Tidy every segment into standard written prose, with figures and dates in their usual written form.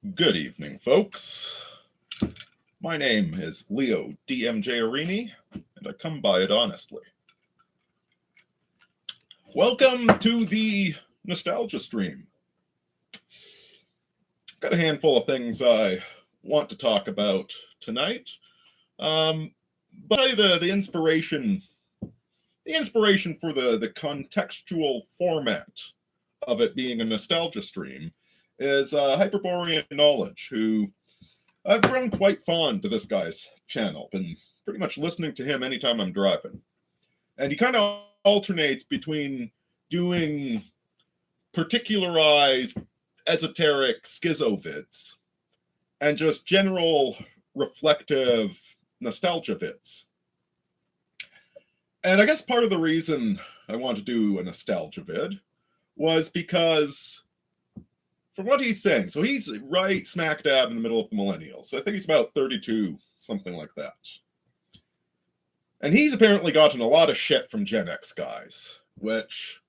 Good evening, folks. My name is Leo D.M.J. Aurini, and I come by it honestly. Welcome to the Nostalgia Stream. Got a handful of things I want to talk about tonight, but the inspiration for the contextual format of it being a nostalgia stream is Hyperborean Knowledge, who I've grown quite fond to this guy's channel. Been pretty much listening to him anytime I'm driving. And he kind of alternates between doing particularized esoteric schizo vids and just general reflective nostalgia vids. And I guess part of the reason I want to do a nostalgia vid was because from what he's saying, so he's right smack dab in the middle of the millennials. So I think he's about 32, something like that. And he's apparently gotten a lot of shit from Gen X guys, which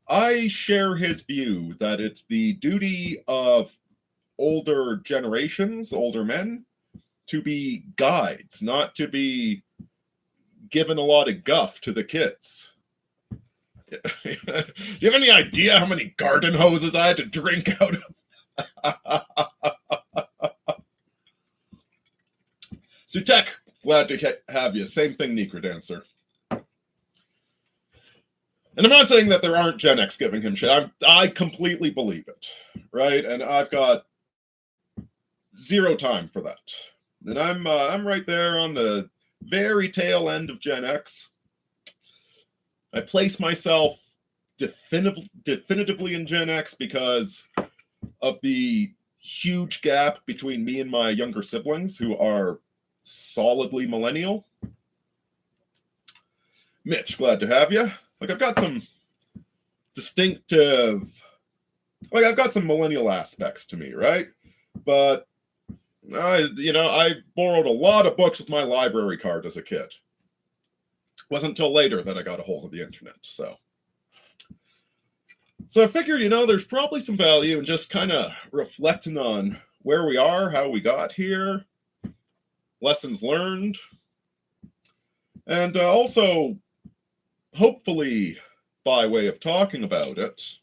I share his view that it's the duty of older generations, older men, to be guides, not to be given a lot of guff to the kids. Do you have any idea how many garden hoses I had to drink out of? Sutek, glad to have you. Same thing, Necrodancer. And I'm not saying that there aren't Gen X giving him shit. I completely believe it, right? And I've got zero time for that. And I'm right there on the very tail end of Gen X. I place myself definitively in Gen X because of the huge gap between me and my younger siblings who are solidly millennial. Mitch, glad to have you. I've got some I've got some millennial aspects to me, right? But I borrowed a lot of books with my library card as a kid. It wasn't until later that I got a hold of the internet, so I figured, there's probably some value in just kind of reflecting on where we are, how we got here, lessons learned, and also, hopefully, by way of talking about it,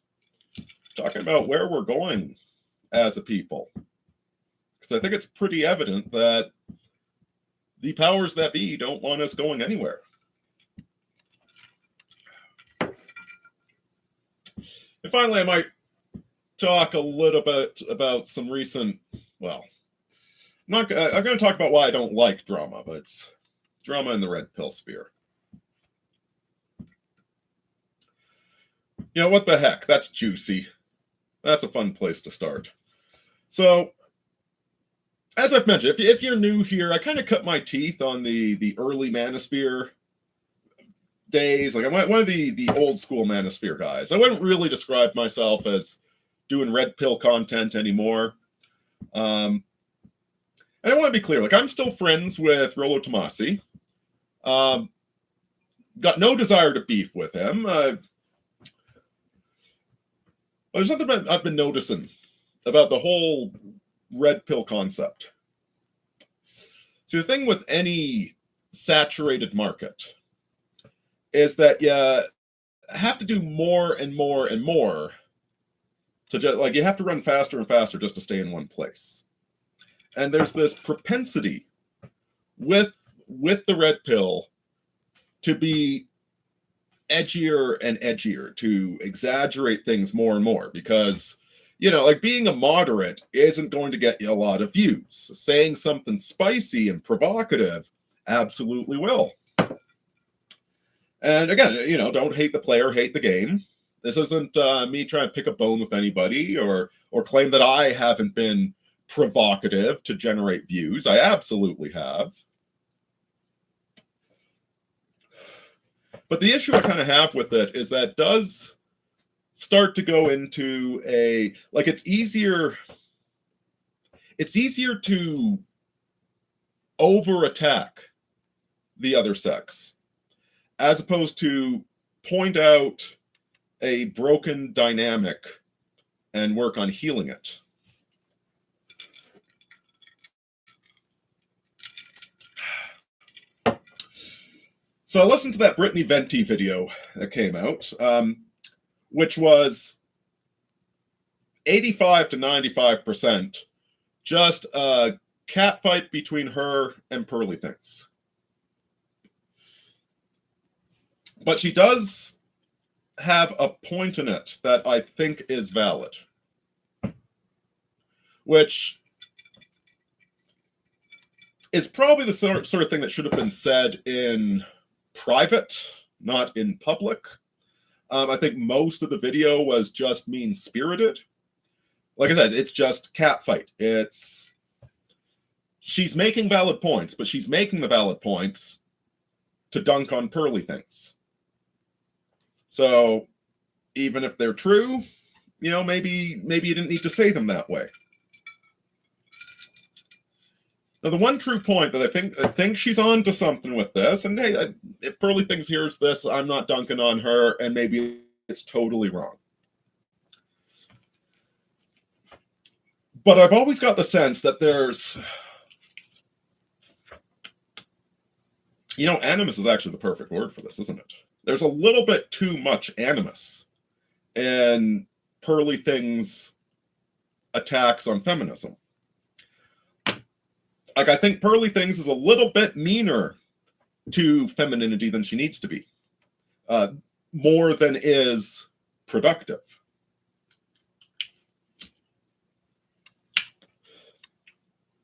talking about where we're going as a people. Because I think it's pretty evident that the powers that be don't want us going anywhere. And finally, I might talk a little bit about some recent, I'm going to talk about why I don't like drama, but it's drama in the red pill sphere. What the heck? That's juicy. That's a fun place to start. So, as I've mentioned, if you're new here, I kind of cut my teeth on the early Manosphere days. Like, I'm one of the old school Manosphere guys. I wouldn't really describe myself as doing red pill content anymore. And I want to be clear, I'm still friends with Rollo Tomasi. Got no desire to beef with him. There's something I've been noticing about the whole red pill concept. See, the thing with any saturated market is that you have to do more and more and more to just, you have to run faster and faster just to stay in one place. And there's this propensity with the red pill to be edgier and edgier, to exaggerate things more and more, because being a moderate isn't going to get you a lot of views. Saying something spicy and provocative absolutely will. And again, don't hate the player, hate the game. This isn't me trying to pick a bone with anybody or claim that I haven't been provocative to generate views. I absolutely have. But the issue I kind of have with it is that it does start to go into it's easier to over-attack the other sex as opposed to point out a broken dynamic and work on healing it. So I listened to that Brittany Venti video that came out, which was 85 to 95% just a catfight between her and Pearly Things. But she does have a point in it that I think is valid, which is probably the sort of thing that should have been said in private, not in public. I think most of the video was just mean-spirited. Like I said, it's just catfight. She's making valid points, but she's making the valid points to dunk on Pearly Things. So even if they're true, you know, maybe you didn't need to say them that way. Now, the one true point that I think she's on to something with this, and hey, if Pearly Things hears this, I'm not dunking on her, and maybe it's totally wrong. But I've always got the sense that there's, you know, animus is actually the perfect word for this, isn't it? There's a little bit too much animus in Pearly Things' attacks on feminism. Like, I think Pearly Things is a little bit meaner to femininity than she needs to be. More than is productive.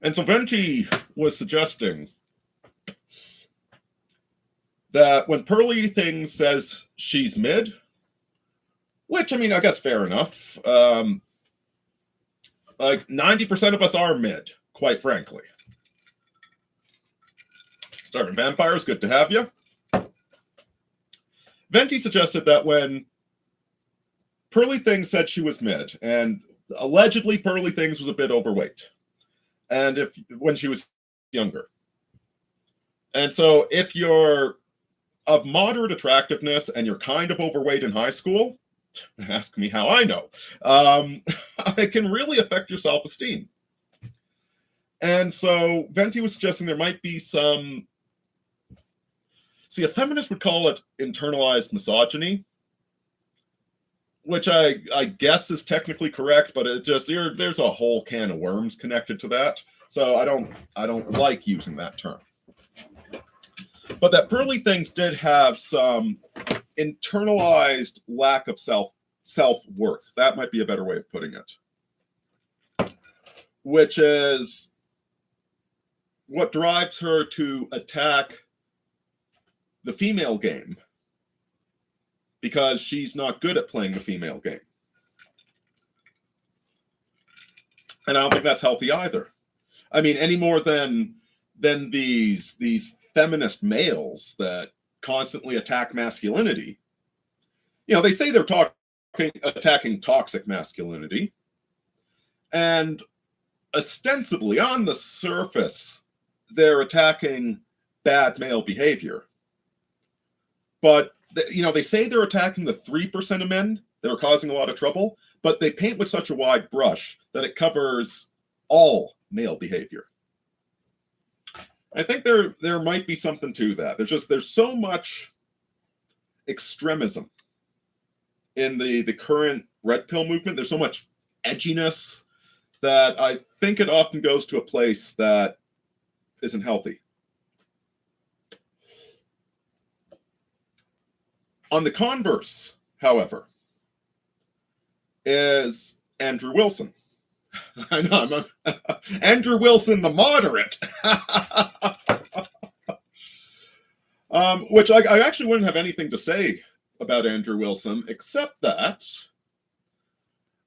And so Venti was suggesting that when Pearly Things says she's mid, which, I mean, I guess fair enough. Like, 90% of us are mid, quite frankly. Starving Vampires, good to have you. Venti suggested that when Pearly Things said she was mid, and allegedly Pearly Things was a bit overweight, and when she was younger. And so if you're of moderate attractiveness and you're kind of overweight in high school, ask me how I know, it can really affect your self-esteem. And so Venti was suggesting there might be some, see, a feminist would call it internalized misogyny, which I guess is technically correct, but it just, there's a whole can of worms connected to that. So I don't like using that term. But that Pearly Things did have some internalized lack of self-worth. That might be a better way of putting it. Which is what drives her to attack the female game, because she's not good at playing the female game. And I don't think that's healthy either. I mean, any more than these feminist males that constantly attack masculinity. You know, they say they're attacking toxic masculinity, and ostensibly on the surface they're attacking bad male behavior. But you know, they say they're attacking the 3% of men that are causing a lot of trouble, but they paint with such a wide brush that it covers all male behavior. I think there might be something to that. There's so much extremism in the current red pill movement. There's so much edginess that I think it often goes to a place that isn't healthy. On the converse, however, is Andrew Wilson. I know, Andrew Wilson the moderate. Which I actually wouldn't have anything to say about Andrew Wilson, except that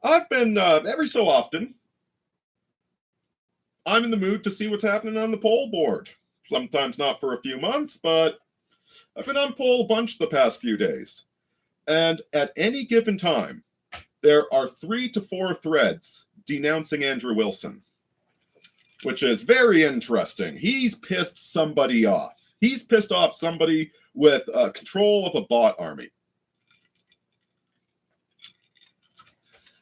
I've been, every so often, I'm in the mood to see what's happening on the poll board. Sometimes not for a few months, but I've been on poll a bunch the past few days. And at any given time, there are 3 to 4 threads denouncing Andrew Wilson, which is very interesting. He's pissed somebody off. He's pissed off somebody with control of a bot army.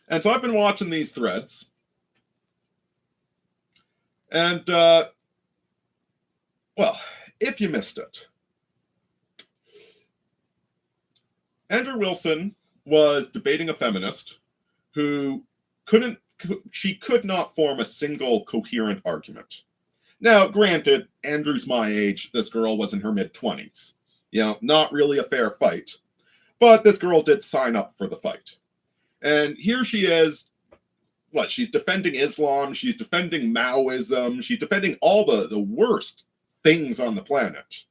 And so I've been watching these threads. And, well, if you missed it, Andrew Wilson was debating a feminist who she could not form a single coherent argument. Now, granted, Andrew's my age, this girl was in her mid-20s. You know, not really a fair fight. But this girl did sign up for the fight. And here she is, she's defending Islam, she's defending Maoism, she's defending all the worst things on the planet,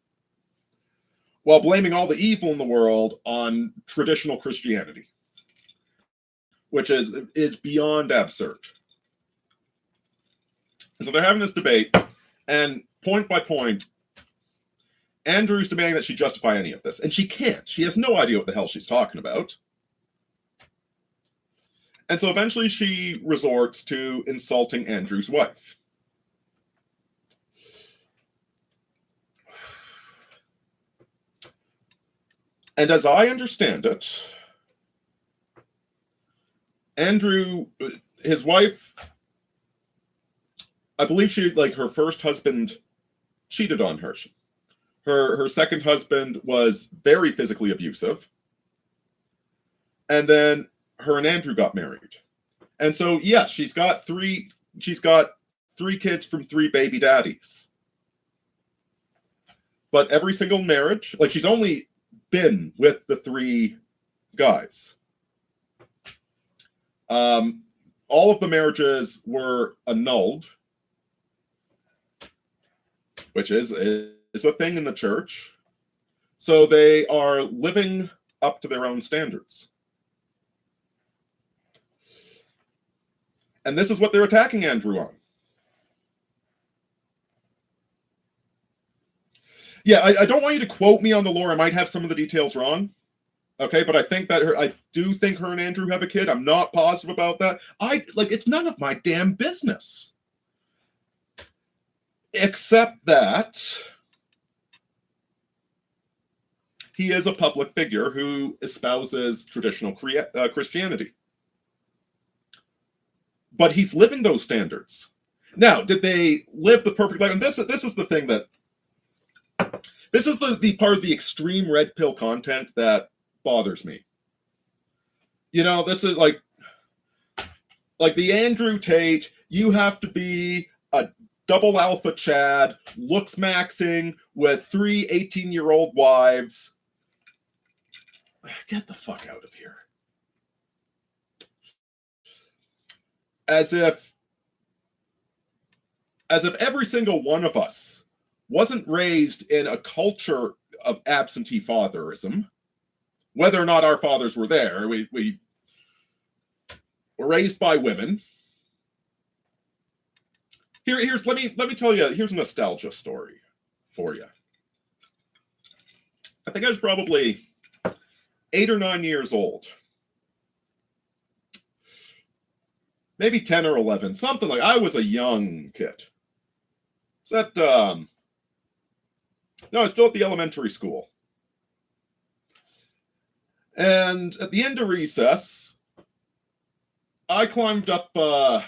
while blaming all the evil in the world on traditional Christianity, which is beyond absurd. And so they're having this debate, and point by point, Andrew's demanding that she justify any of this, and she can't. She has no idea what the hell she's talking about. And so eventually she resorts to insulting Andrew's wife. And as I understand it, Andrew, his wife, I believe her first husband cheated on her. Her second husband was very physically abusive. And then her and Andrew got married. And so, yes, she's got three kids from 3 baby daddies. But every single marriage, she's only been with the 3 guys. All of the marriages were annulled, which is a thing in the church. So they are living up to their own standards. And this is what they're attacking Andrew on. Yeah, I don't want you to quote me on the lore. I might have some of the details wrong. Okay, but I think that I do think her and Andrew have a kid. I'm not positive about that. It's none of my damn business. Except that he is a public figure who espouses traditional Christianity. But he's living those standards. Now, did they live the perfect life? And this is the thing that... This is the part of the extreme red pill content that bothers me. You know, this is like the Andrew Tate, you have to be a double alpha Chad, looks maxing with 3 18-year-old wives. Get the fuck out of here. As if every single one of us wasn't raised in a culture of absentee fatherism, whether or not our fathers were there. We were raised by women. Let me tell you, here's a nostalgia story for you. I think I was probably 8 or 9 years old. Maybe 10 or 11, something like. I was a young kid. Is that no, I was still at the elementary school. And at the end of recess, I climbed up one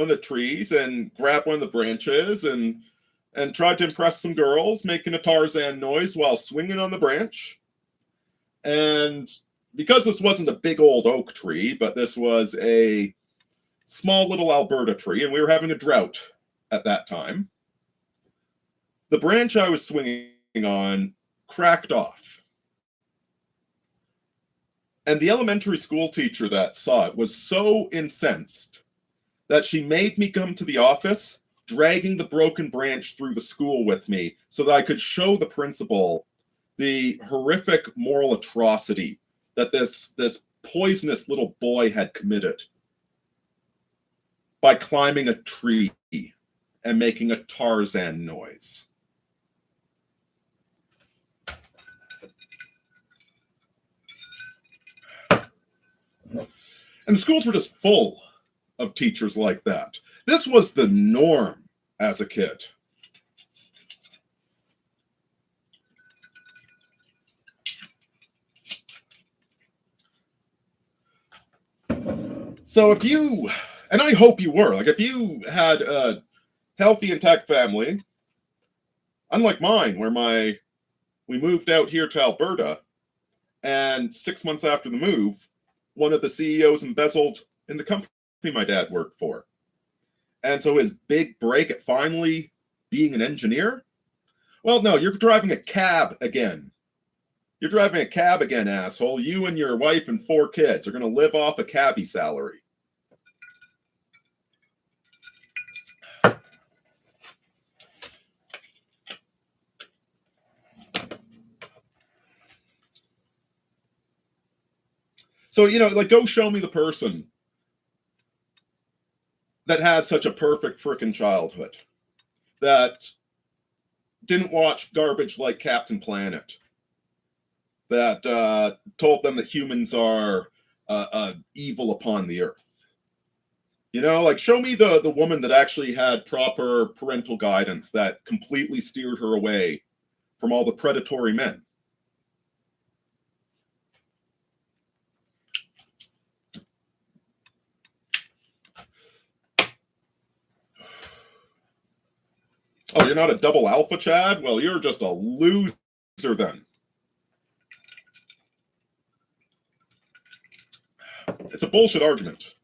of the trees and grabbed one of the branches and tried to impress some girls, making a Tarzan noise while swinging on the branch. And because this wasn't a big old oak tree, but this was a small little Alberta tree, and we were having a drought at that time, the branch I was swinging on cracked off. And the elementary school teacher that saw it was so incensed that she made me come to the office, dragging the broken branch through the school with me so that I could show the principal the horrific moral atrocity that this poisonous little boy had committed by climbing a tree and making a Tarzan noise. And the schools were just full of teachers like that. This was the norm as a kid. So if you, and I hope you were, if you had a healthy, intact family, unlike mine, where we moved out here to Alberta, And 6 months after the move, one of the CEOs embezzled in the company my dad worked for. And so his big break at finally being an engineer? Well, no, you're driving a cab again. You're driving a cab again, asshole. You and your wife and 4 kids are going to live off a cabbie salary. So, like, go show me the person that had such a perfect frickin' childhood, that didn't watch garbage like Captain Planet, that told them that humans are evil upon the earth. Like, show me the woman that actually had proper parental guidance that completely steered her away from all the predatory men. Oh, you're not a double alpha, Chad? Well, you're just a loser then. It's a bullshit argument.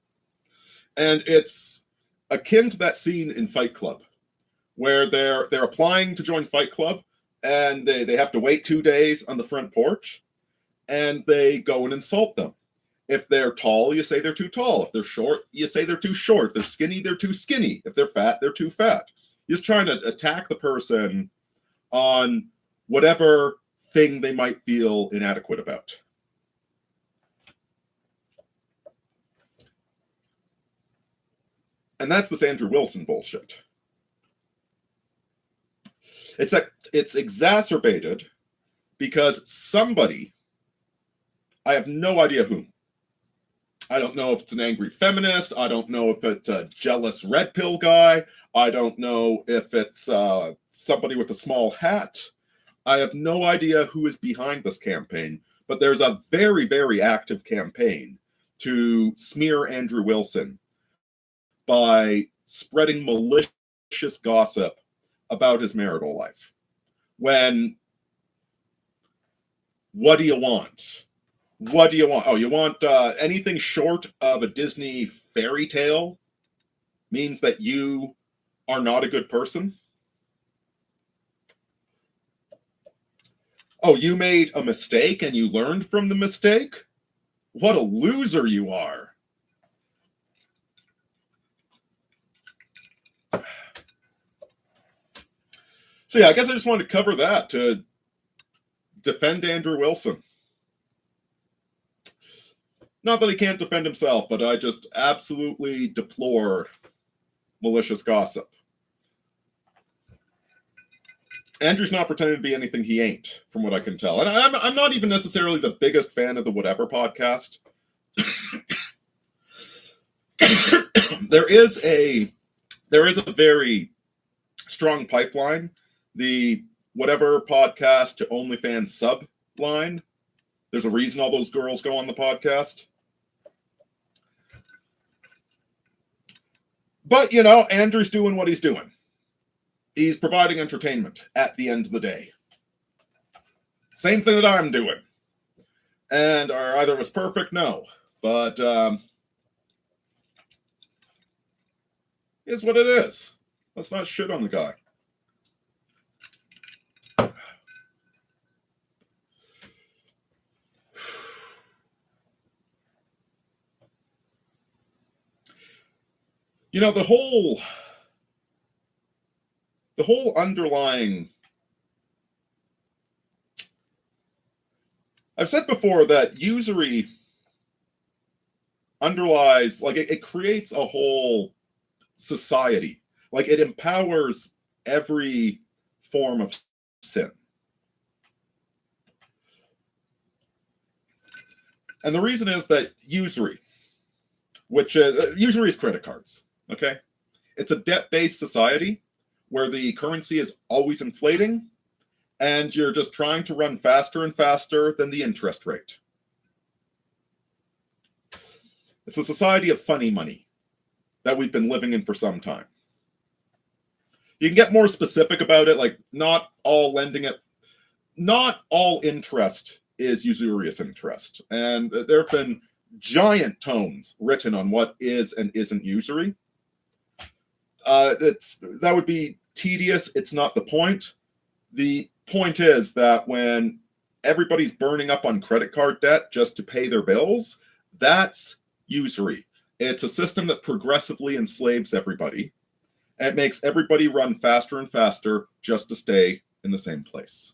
And it's akin to that scene in Fight Club where they're applying to join Fight Club and they have to wait 2 days on the front porch and they go and insult them. If they're tall, you say they're too tall. If they're short, you say they're too short. If they're skinny, they're too skinny. If they're fat, they're too fat. You're just trying to attack the person on whatever thing they might feel inadequate about. And that's this Andrew Wilson bullshit. It's exacerbated because somebody, I have no idea whom. I don't know if it's an angry feminist. I don't know if it's a jealous red pill guy. I don't know if it's somebody with a small hat. I have no idea who is behind this campaign, but there's a very, very active campaign to smear Andrew Wilson by spreading malicious gossip about his marital life. When, what do you want? What do you want? Oh, you want anything short of a Disney fairy tale means that you are not a good person? Oh, you made a mistake and you learned from the mistake? What a loser you are. So yeah, I guess I just wanted to cover that, to defend Andrew Wilson. Not that he can't defend himself, but I just absolutely deplore malicious gossip. Andrew's not pretending to be anything he ain't, from what I can tell. And I'm not even necessarily the biggest fan of the Whatever podcast. There is a very strong pipeline. The Whatever podcast to OnlyFans sub line. There's a reason all those girls go on the podcast. But, Andrew's doing what he's doing. He's providing entertainment at the end of the day. Same thing that I'm doing. And are either of us perfect? No. But it's what it is. Let's not shit on the guy. The whole underlying... I've said before that usury underlies, like, it creates a whole society. Like, it empowers every form of sin. And the reason is that usury, which usury is credit cards, okay? It's a debt-based society where the currency is always inflating and you're just trying to run faster and faster than the interest rate. It's a society of funny money that we've been living in for some time. You can get more specific about it, like not all interest is usurious interest. And there have been giant tomes written on what is and isn't usury. That would be tedious. It's not the point. The point is that when everybody's burning up on credit card debt just to pay their bills, that's usury. It's a system that progressively enslaves everybody. And it makes everybody run faster and faster just to stay in the same place.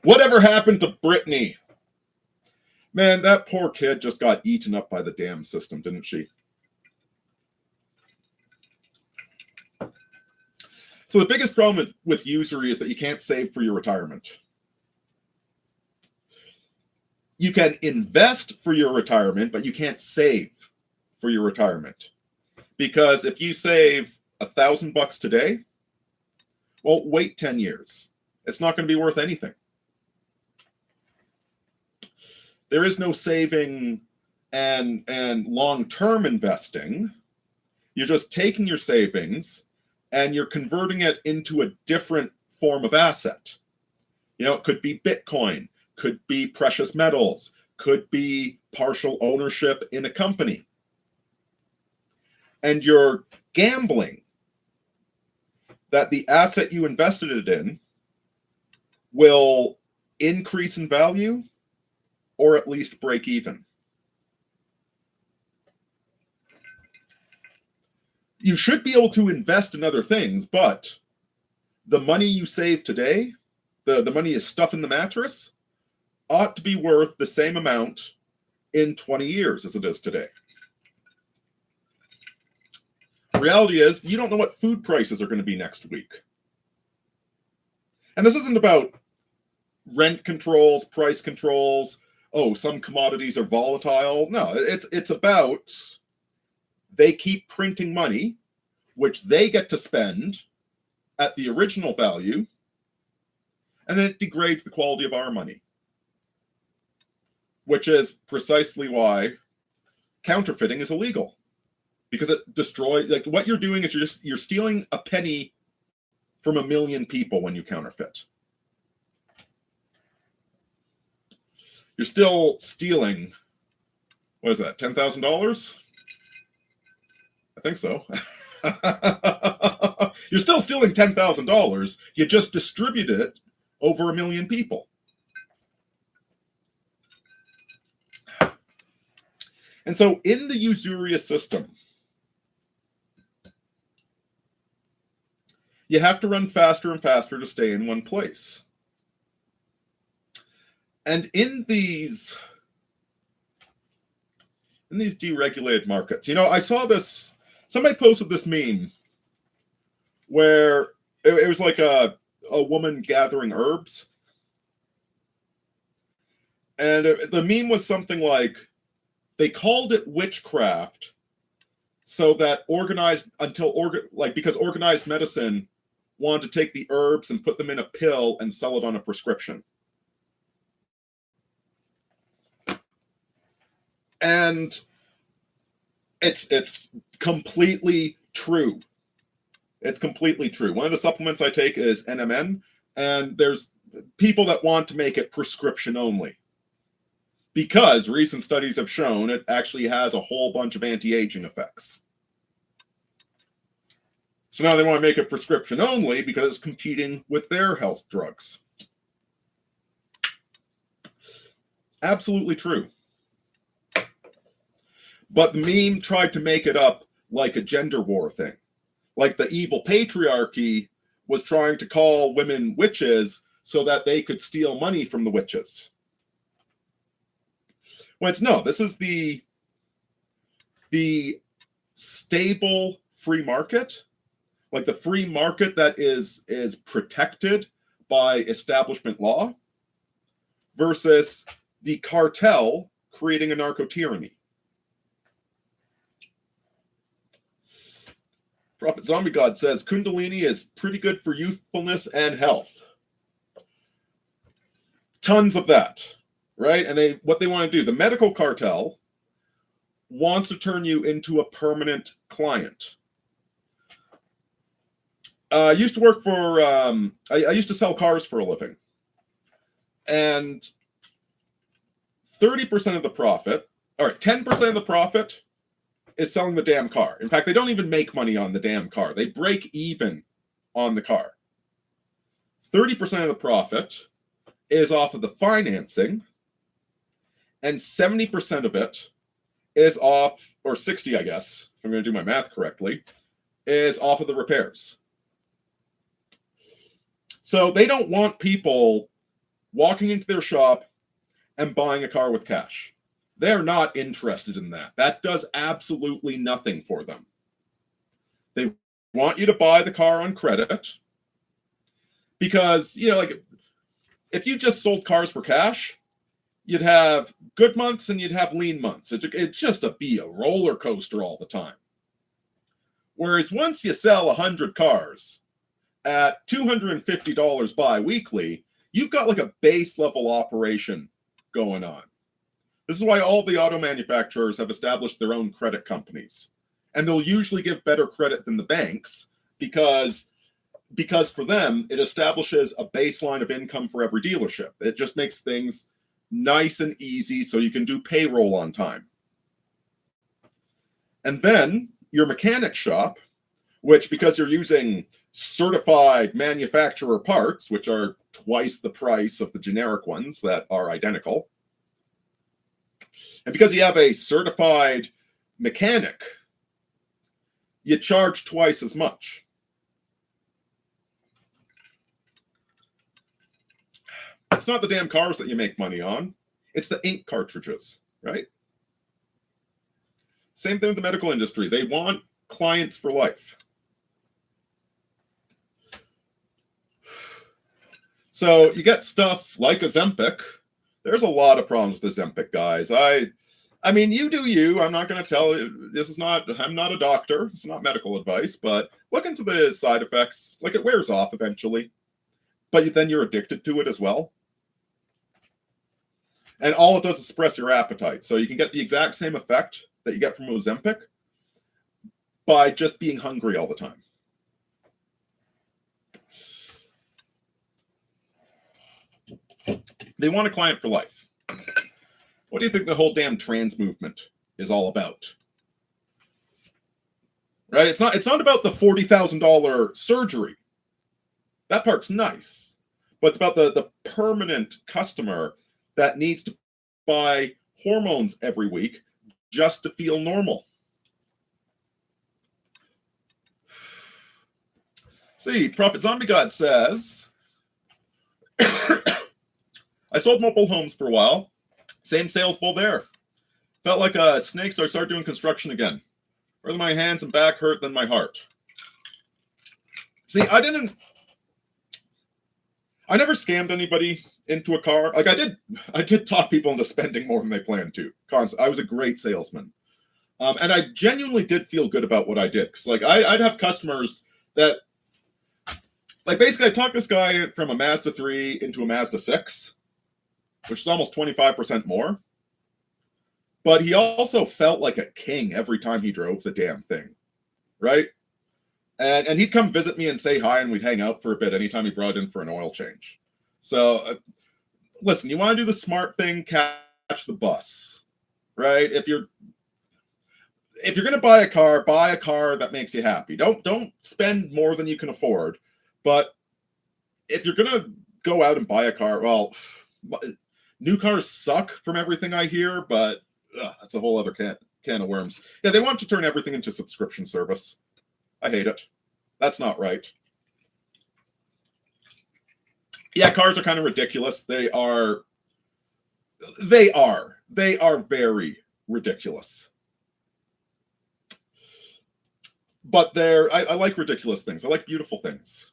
Whatever happened to Brittany? Man, that poor kid just got eaten up by the damn system, didn't she? So the biggest problem with usury is that you can't save for your retirement. You can invest for your retirement, but you can't save for your retirement. Because if you save $1,000 today, well, wait 10 years. It's not going to be worth anything. There is no saving and long-term investing. You're just taking your savings and you're converting it into a different form of asset. You know, it could be Bitcoin, could be precious metals, could be partial ownership in a company. And you're gambling that the asset you invested it in will increase in value or at least break even. You should be able to invest in other things, but the money you save today, the money you stuff in the mattress, ought to be worth the same amount in 20 years as it is today. The reality is, you don't know what food prices are going to be next week. And this isn't about rent controls, price controls, oh, some commodities are volatile. No, it's about they keep printing money, which they get to spend at the original value, and then it degrades the quality of our money. Which is precisely why counterfeiting is illegal. Because it destroys, like what you're doing is you're stealing a penny from a million people when you counterfeit. You're still stealing, what is that, $10,000? I think so. You're still stealing $10,000. You just distributed it over a million people. And so in the usurious system, you have to run faster and faster to stay in one place. And in these deregulated markets, you know, I saw this, somebody posted this meme where it was like a woman gathering herbs. And the meme was something like, they called it witchcraft so that because organized medicine wanted to take the herbs and put them in a pill and sell it on a prescription. And it's completely true. It's completely true. One of the supplements I take is NMN, and there's people that want to make it prescription only. Because recent studies have shown it actually has a whole bunch of anti-aging effects. So now they want to make it prescription only because it's competing with their health drugs. Absolutely true. But the meme tried to make it up like a gender war thing. Like the evil patriarchy was trying to call women witches so that they could steal money from the witches. When it's no, this is the stable free market, like the free market that is protected by establishment law, versus the cartel creating a narco-tyranny. Prophet Zombie God says, Kundalini is pretty good for youthfulness and health. Tons of that. Right? And what they want to do, the medical cartel wants to turn you into a permanent client. I used to work for, I used to sell cars for a living. And 30% of the profit, all right, 10% of the profit is selling the damn car. In fact, they don't even make money on the damn car. They break even on the car. 30% of the profit is off of the financing, and 70% of it is off, or 60, I guess, if I'm going to do my math correctly, is off of the repairs. So they don't want people walking into their shop and buying a car with cash. They're not interested in that. That does absolutely nothing for them. They want you to buy the car on credit because, you know, like if you just sold cars for cash, you'd have good months and you'd have lean months. It'd just be a roller coaster all the time. Whereas once you sell 100 cars at $250 bi-weekly, you've got like a base level operation going on. This is why all the auto manufacturers have established their own credit companies. And they'll usually give better credit than the banks because for them, it establishes a baseline of income for every dealership. It just makes things nice and easy so you can do payroll on time. And then your mechanic shop, which because you're using certified manufacturer parts, which are twice the price of the generic ones that are identical, and because you have a certified mechanic, you charge twice as much. It's not the damn cars that you make money on. It's the ink cartridges, right? Same thing with the medical industry. They want clients for life. So you get stuff like Ozempic. There's a lot of problems with Ozempic, guys. I mean, you do you. I'm not going to tell you. I'm not a doctor. It's not medical advice, but look into the side effects. Like, it wears off eventually, but then you're addicted to it as well. And all it does is suppress your appetite. So you can get the exact same effect that you get from Ozempic by just being hungry all the time. They want a client for life. What do you think the whole damn trans movement is all about? Right? It's not about the $40,000 surgery. That part's nice. But it's about the permanent customer that needs to buy hormones every week just to feel normal. See, Prophet Zombie God says, I sold mobile homes for a while. Same sales bull there. Felt like a snake, so I started doing construction again. Rather my hands and back hurt than my heart. See, I never scammed anybody into a car. Like I did talk people into spending more than they planned to. I was a great salesman. And I genuinely did feel good about what I did. Because like I'd have customers that, like basically I talked this guy from a Mazda 3 into a Mazda 6, which is almost 25% more. But he also felt like a king every time he drove the damn thing, right? And he'd come visit me and say hi, and we'd hang out for a bit anytime he brought in for an oil change. So, listen, you want to do the smart thing, catch the bus, right? If you're going to buy a car that makes you happy. Don't spend more than you can afford. But if you're going to go out and buy a car, well, new cars suck from everything I hear, but that's a whole other can of worms. Yeah, they want to turn everything into subscription service. I hate it. That's not right. Yeah, cars are kind of ridiculous. They are very ridiculous. But I like ridiculous things. I like beautiful things.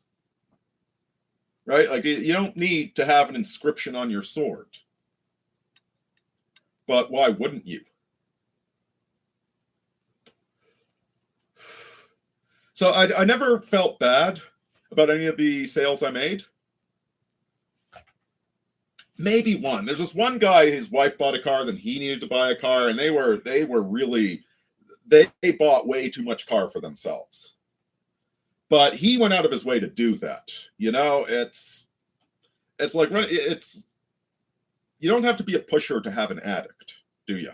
Right? Like, you don't need to have an inscription on your sword. But why wouldn't you? So I never felt bad about any of the sales I made. Maybe one. There's this one guy, his wife bought a car, then he needed to buy a car, and they bought way too much car for themselves. But he went out of his way to do that. You know, it's like you don't have to be a pusher to have an addict, do you?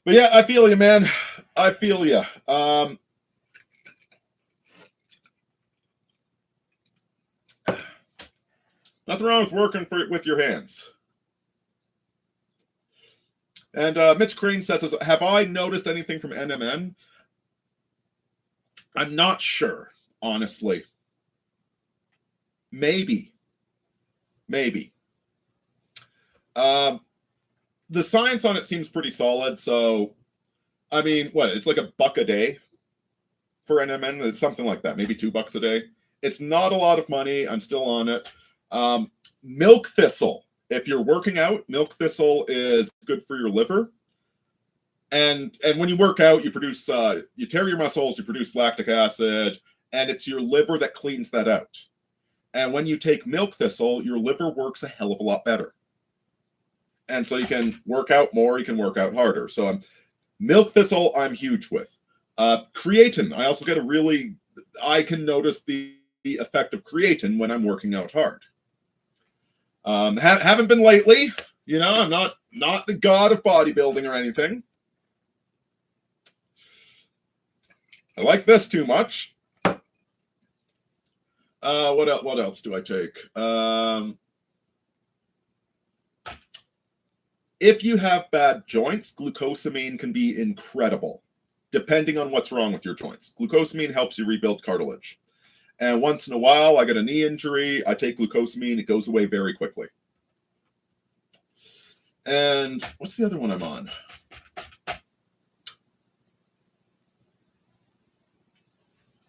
But yeah, I feel you, man. I feel you. Nothing wrong with working with your hands. And Mitch Crane says, have I noticed anything from NMN? I'm not sure, honestly. Maybe. The science on it seems pretty solid. So, I mean, it's like $1 a day for NMN. It's something like that, maybe $2 a day. It's not a lot of money. I'm still on it. Milk thistle. If you're working out, milk thistle is good for your liver. And when you work out, you produce, you tear your muscles, you produce lactic acid, and it's your liver that cleans that out. And when you take milk thistle, your liver works a hell of a lot better. And so you can work out more, you can work out harder. So milk thistle, I'm huge with. Creatine, I also get I can notice the effect of creatine when I'm working out hard. Haven't been lately, you know, I'm not the god of bodybuilding or anything. I like this too much. What else do I take? If you have bad joints, glucosamine can be incredible, depending on what's wrong with your joints. Glucosamine helps you rebuild cartilage. And once in a while, I get a knee injury, I take glucosamine, it goes away very quickly. And what's the other one I'm on?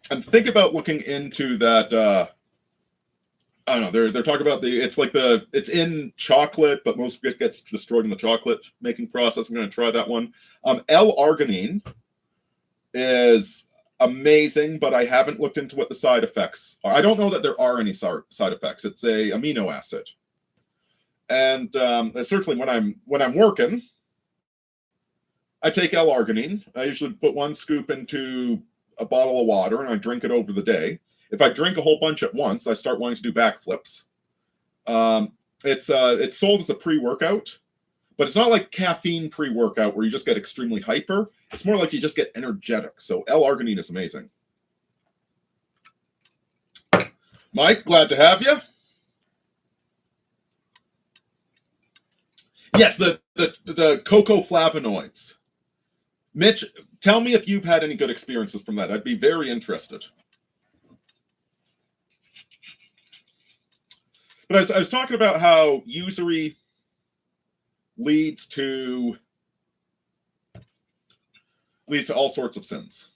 And think about looking into that, I don't know, they're talking about it's in chocolate, but most of it gets destroyed in the chocolate making process. I'm going to try that one. L-arginine is amazing, but I haven't looked into what the side effects are. I don't know that there are any side effects. It's a amino acid. And certainly when I'm working, I take L-arginine. I usually put 1 scoop into a bottle of water and I drink it over the day. If I drink a whole bunch at once, I start wanting to do backflips. It's sold as a pre-workout, but it's not like caffeine pre-workout where you just get extremely hyper. It's more like you just get energetic. So L-arginine is amazing. Mike, glad to have you. Yes, the cocoa flavonoids. Mitch, tell me if you've had any good experiences from that. I'd be very interested. But I was talking about how usury leads to all sorts of sins.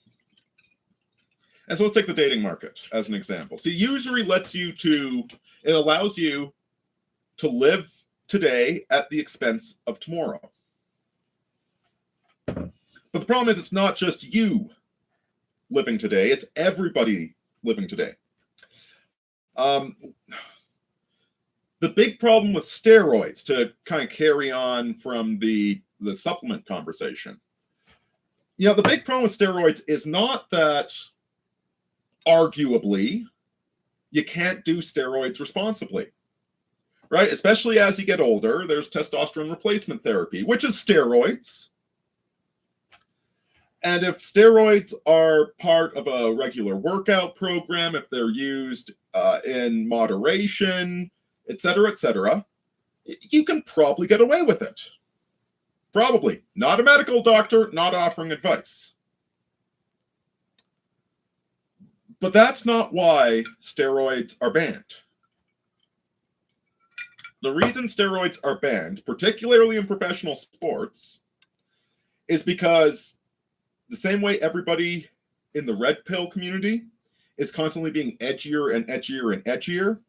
And so let's take the dating market as an example. See, usury it allows you to live today at the expense of tomorrow. But the problem is it's not just you living today, it's everybody living today. The big problem with steroids, to kind of carry on from the supplement conversation, you know, the big problem with steroids is not that arguably you can't do steroids responsibly, right? Especially as you get older, there's testosterone replacement therapy, which is steroids. And if steroids are part of a regular workout program, if they're used in moderation, etc., you can probably get away with it. Probably. Not a medical doctor, not offering advice. But that's not why steroids are banned. The reason steroids are banned, particularly in professional sports, is because the same way everybody in the red pill community is constantly being edgier and edgier and edgier, to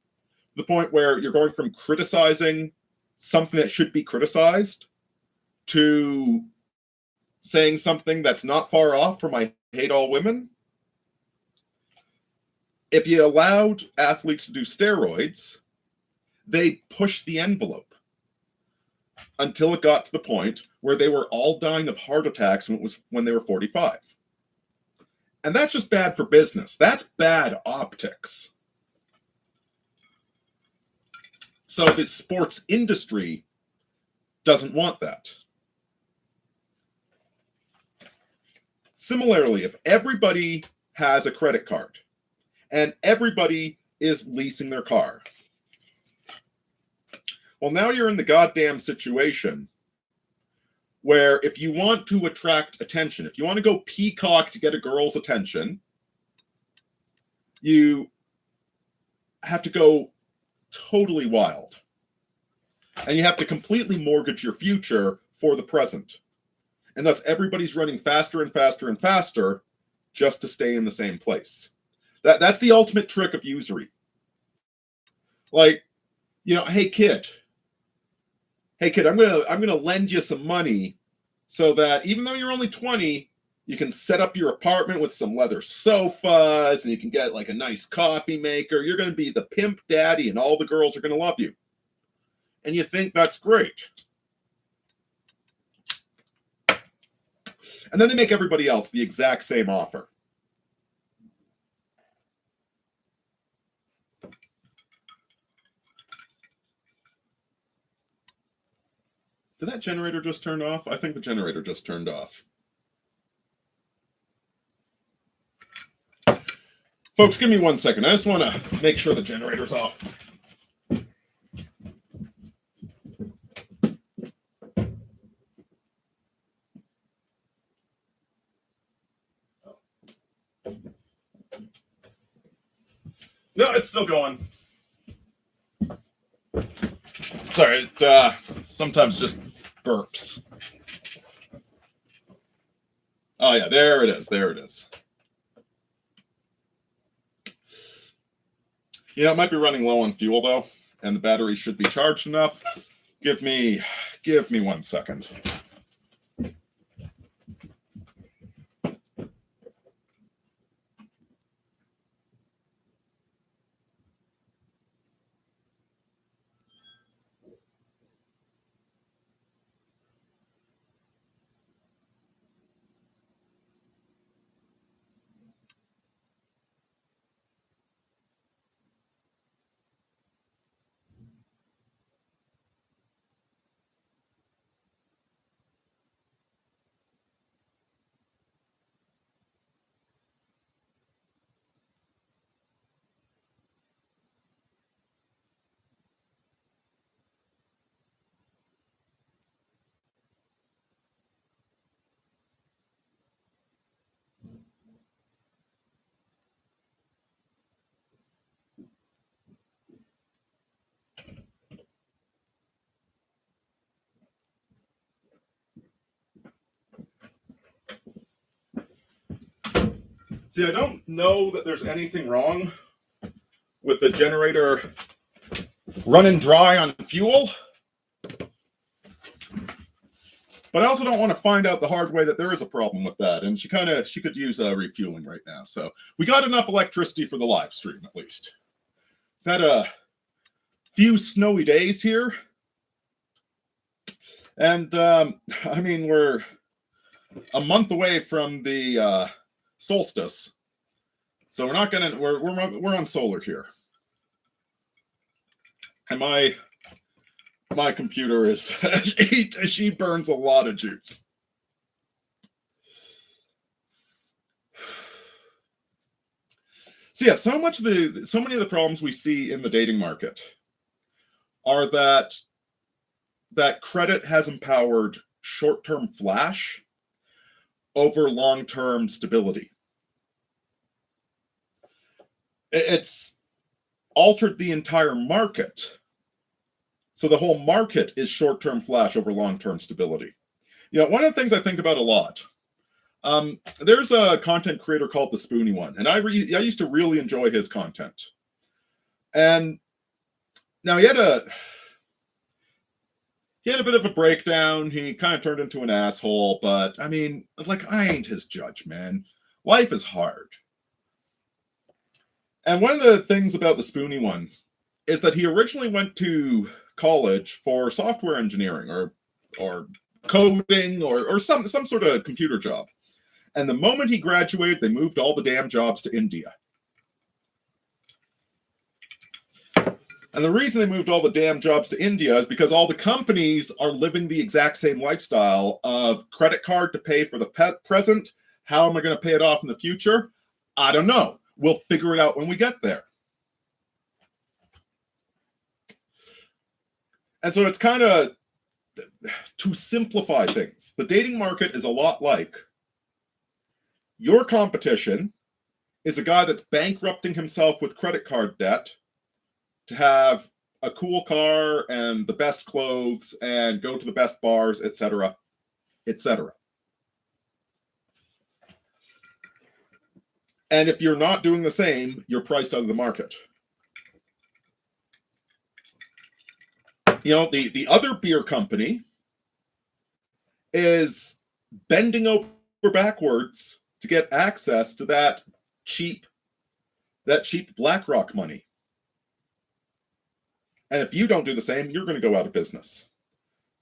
the point where you're going from criticizing something that should be criticized to saying something that's not far off from I hate all women. If you allowed athletes to do steroids, they push the envelope. until it got to the point where they were all dying of heart attacks when they were 45. And that's just bad for business. That's bad optics. So the sports industry doesn't want that. Similarly, if everybody has a credit card and everybody is leasing their car, well, now you're in the goddamn situation where if you want to attract attention, if you want to go peacock to get a girl's attention, you have to go totally wild. And you have to completely mortgage your future for the present. And thus everybody's running faster and faster and faster just to stay in the same place. That's the ultimate trick of usury. Like, you know, hey kid, I'm gonna lend you some money so that even though you're only 20, you can set up your apartment with some leather sofas and you can get like a nice coffee maker. You're gonna be the pimp daddy and all the girls are gonna love you. And you think that's great. And then they make everybody else the exact same offer. Did that generator just turn off? I think the generator just turned off. Folks, give me 1 second. I just want to make sure the generator's off. No, it's still going. Sorry, it sometimes just burps. Oh yeah, there it is. There it is. Yeah, it might be running low on fuel though, and the battery should be charged enough. Give me 1 second. See, I don't know that there's anything wrong with the generator running dry on fuel. But I also don't want to find out the hard way that there is a problem with that. And she could use refueling right now. So we got enough electricity for the live stream, at least. We've had a few snowy days here. And, I mean, we're a month away from the solstice. So we're not gonna, we're on solar here. And my computer is, she burns a lot of juice. So yeah, so many of the problems we see in the dating market are that credit has empowered short-term flash over long-term stability. It's altered the entire market. So the whole market is short-term flash over long-term stability. You know, one of the things I think about a lot, there's a content creator called The Spoony One, and I used to really enjoy his content. And now he had a bit of a breakdown. He kind of turned into an asshole, but I mean, like, I ain't his judge, man. Life is hard. And one of the things about The Spoony One is that he originally went to college for software engineering or coding or some sort of computer job. And the moment he graduated, they moved all the damn jobs to India. And the reason they moved all the damn jobs to India is because all the companies are living the exact same lifestyle of credit card to pay for the present. How am I going to pay it off in the future? I don't know. We'll figure it out when we get there. And so it's kind of, to simplify things, the dating market is a lot like your competition is a guy that's bankrupting himself with credit card debt to have a cool car and the best clothes and go to the best bars, etc., etc. And if you're not doing the same, you're priced out of the market. You know, the other beer company is bending over backwards to get access to that cheap BlackRock money. And if you don't do the same, you're going to go out of business.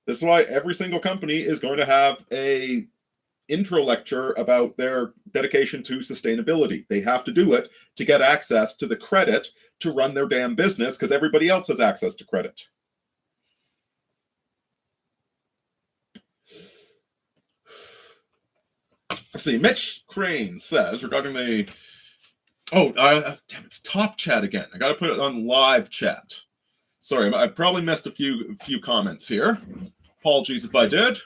This is why every single company is going to have a intro lecture about their dedication to sustainability. They have to do it to get access to the credit to run their damn business because everybody else has access to credit. Let's see, Mitch Crane says regarding the... damn, it's top chat again. I got to put it on live chat. Sorry, I probably missed a few comments here. Apologies if I did.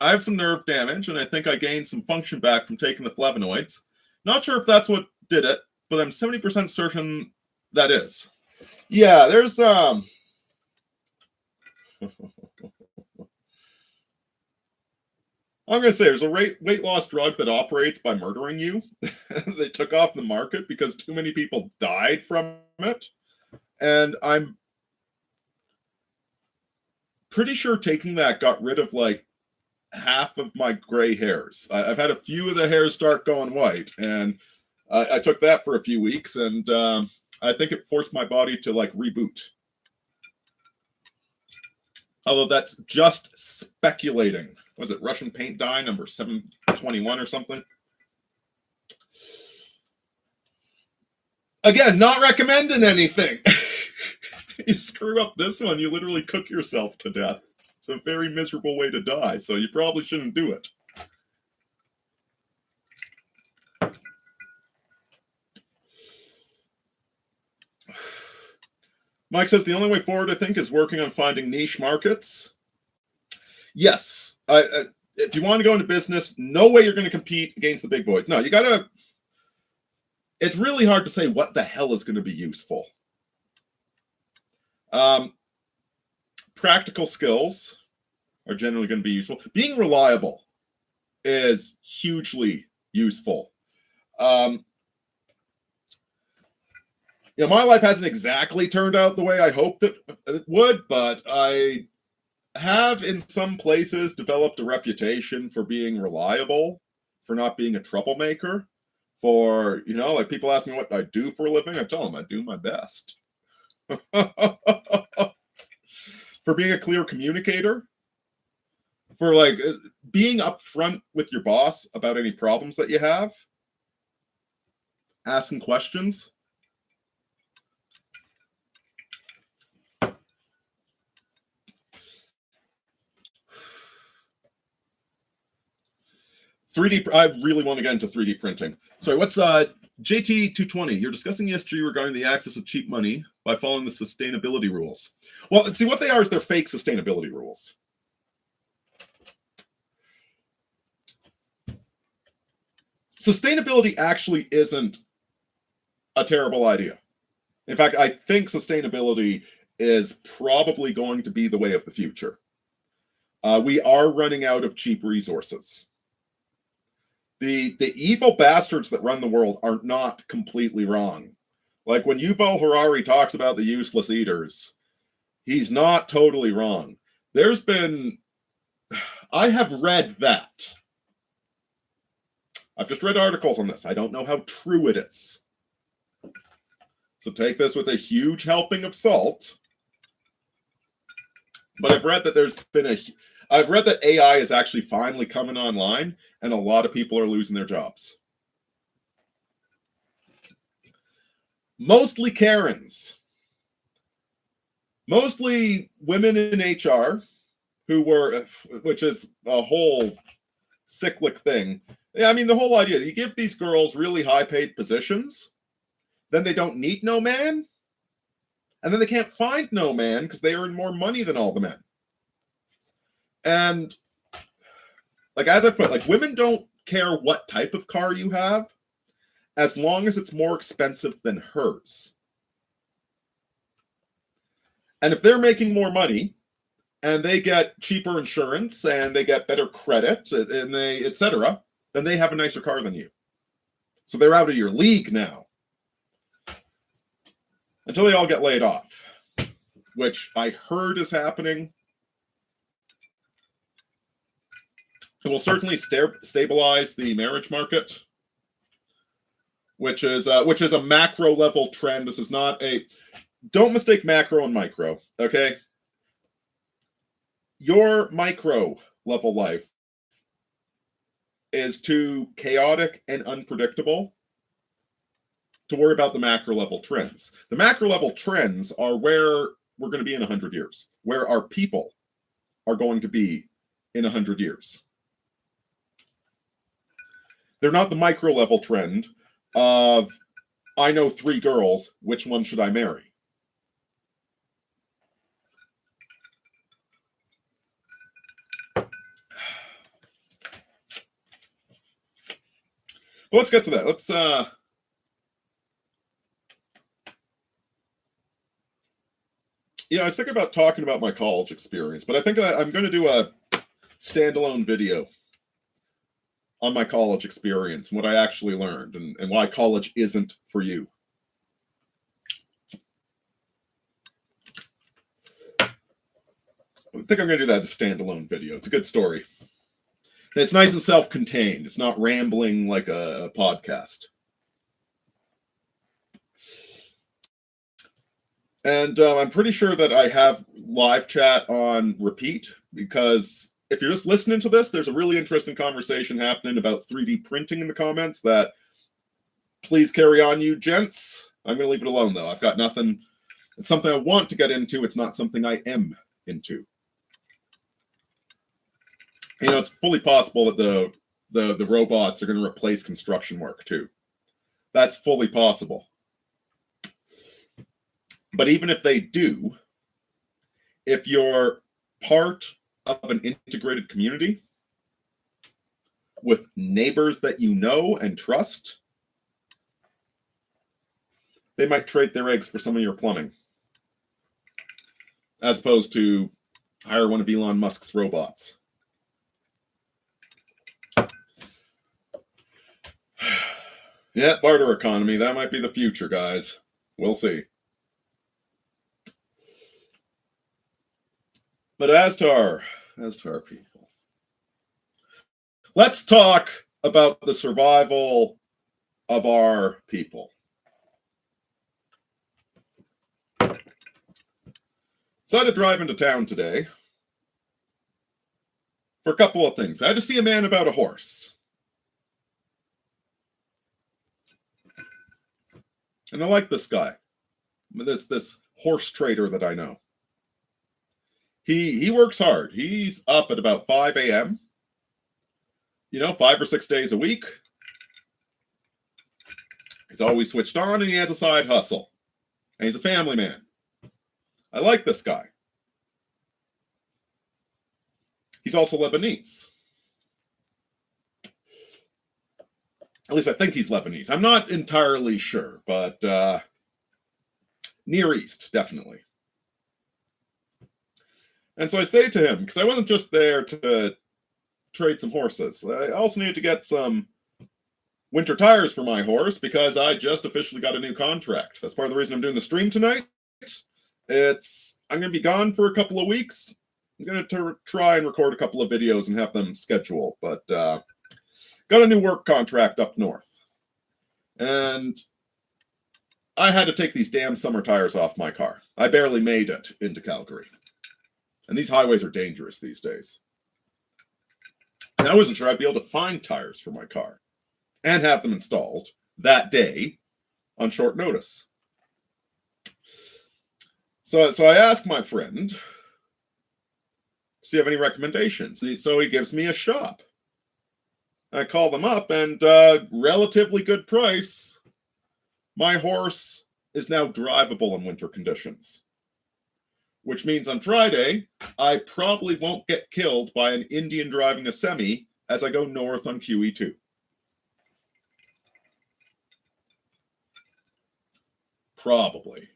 I have some nerve damage, and I think I gained some function back from taking the flavonoids. Not sure if that's what did it, but I'm 70% certain that is. Yeah, there's I'm gonna say there's a weight loss drug that operates by murdering you. They took off the market because too many people died from it. And I'm pretty sure taking that got rid of like half of my gray hairs. I've had a few of the hairs start going white, and I took that for a few weeks, and I think it forced my body to like reboot. Although that's just speculating. Was it Russian paint dye number 721 or something? Again, not recommending anything. You screw up this one, you literally cook yourself to death. It's a very miserable way to die, so you probably shouldn't do it. Mike says the only way forward, I think, is working on finding niche markets. Yes. If you want to go into business, no way you're going to compete against the big boys. No, you got to... It's really hard to say what the hell is going to be useful. Practical skills are generally going to be useful. Being reliable is hugely useful. My life hasn't exactly turned out the way I hoped it would, but I have in some places developed a reputation for being reliable, for not being a troublemaker, for, like people ask me what I do for a living, I tell them I do my best. For being a clear communicator, for like being upfront with your boss about any problems that you have, asking questions. I really want to get into 3D printing. Sorry, what's JT220? You're discussing ESG regarding the access of cheap money by following the sustainability rules. Well, see, what they are is they're fake sustainability rules. Sustainability actually isn't a terrible idea. In fact, I think sustainability is probably going to be the way of the future. We are running out of cheap resources. The evil bastards that run the world are not completely wrong. Like when Yuval Harari talks about the useless eaters, he's not totally wrong. I have read that. I've just read articles on this. I don't know how true it is. So take this with a huge helping of salt. But I've read that I've read that AI is actually finally coming online, and a lot of people are losing their jobs. Mostly Karens. Mostly women in HR which is a whole cyclic thing. Yeah, I mean, the whole idea, you give these girls really high-paid positions, then they don't need no man, and then they can't find no man because they earn more money than all the men. And, like, as I put, like, women don't care what type of car you have, as long as it's more expensive than hers. And if they're making more money, and they get cheaper insurance, and they get better credit, and they, etc., then they have a nicer car than you. So they're out of your league now. Until they all get laid off, which I heard is happening. It will certainly stabilize the marriage market, which is a macro level trend. This is not a... Don't mistake macro and micro, okay? Your micro level life is too chaotic and unpredictable to worry about the macro level trends. The macro level trends are where we're going to be in 100 years, where our people are going to be in 100 years. They're not the micro level trend of, I know 3 girls, which one should I marry? Well, let's get to that. Let's yeah, I was thinking about talking about my college experience, but I think I'm going to do a standalone video on my college experience and what I actually learned and why college isn't for you. I think I'm going to do that as a standalone video. It's a good story. And it's nice and self-contained. It's not rambling like a podcast. And I'm pretty sure that I have live chat on repeat, because if you're just listening to this, there's a really interesting conversation happening about 3D printing in the comments that please carry on, you gents. I'm going to leave it alone, though. I've got nothing. It's something I want to get into. It's not something I am into. You know, it's fully possible that the robots are going to replace construction work, too. That's fully possible. But even if they do, if you're part of an integrated community with neighbors that you know and trust, they might trade their eggs for some of your plumbing, as opposed to hire one of Elon Musk's robots. Yeah, barter economy, that might be the future, guys. We'll see. But as to our people, let's talk about the survival of our people. So I had to drive into town today for a couple of things. I had to see a man about a horse. And I like this guy. This horse trader that I know. He works hard. He's up at about 5 a.m. You know, 5 or 6 days a week. He's always switched on, and he has a side hustle. And he's a family man. I like this guy. He's also Lebanese. At least I think he's Lebanese. I'm not entirely sure, but Near East, definitely. And so I say to him, because I wasn't just there to trade some horses, I also needed to get some winter tires for my horse, because I just officially got a new contract. That's part of the reason I'm doing the stream tonight. I'm going to be gone for a couple of weeks. I'm going to try and record a couple of videos and have them scheduled, but got a new work contract up north. And I had to take these damn summer tires off my car. I barely made it into Calgary. And these highways are dangerous these days. And I wasn't sure I'd be able to find tires for my car and have them installed that day on short notice. So I asked my friend, "Do you have any recommendations?" So he gives me a shop. I call them up, and relatively good price. My horse is now drivable in winter conditions, which means on Friday, I probably won't get killed by an Indian driving a semi as I go north on QE2. Probably.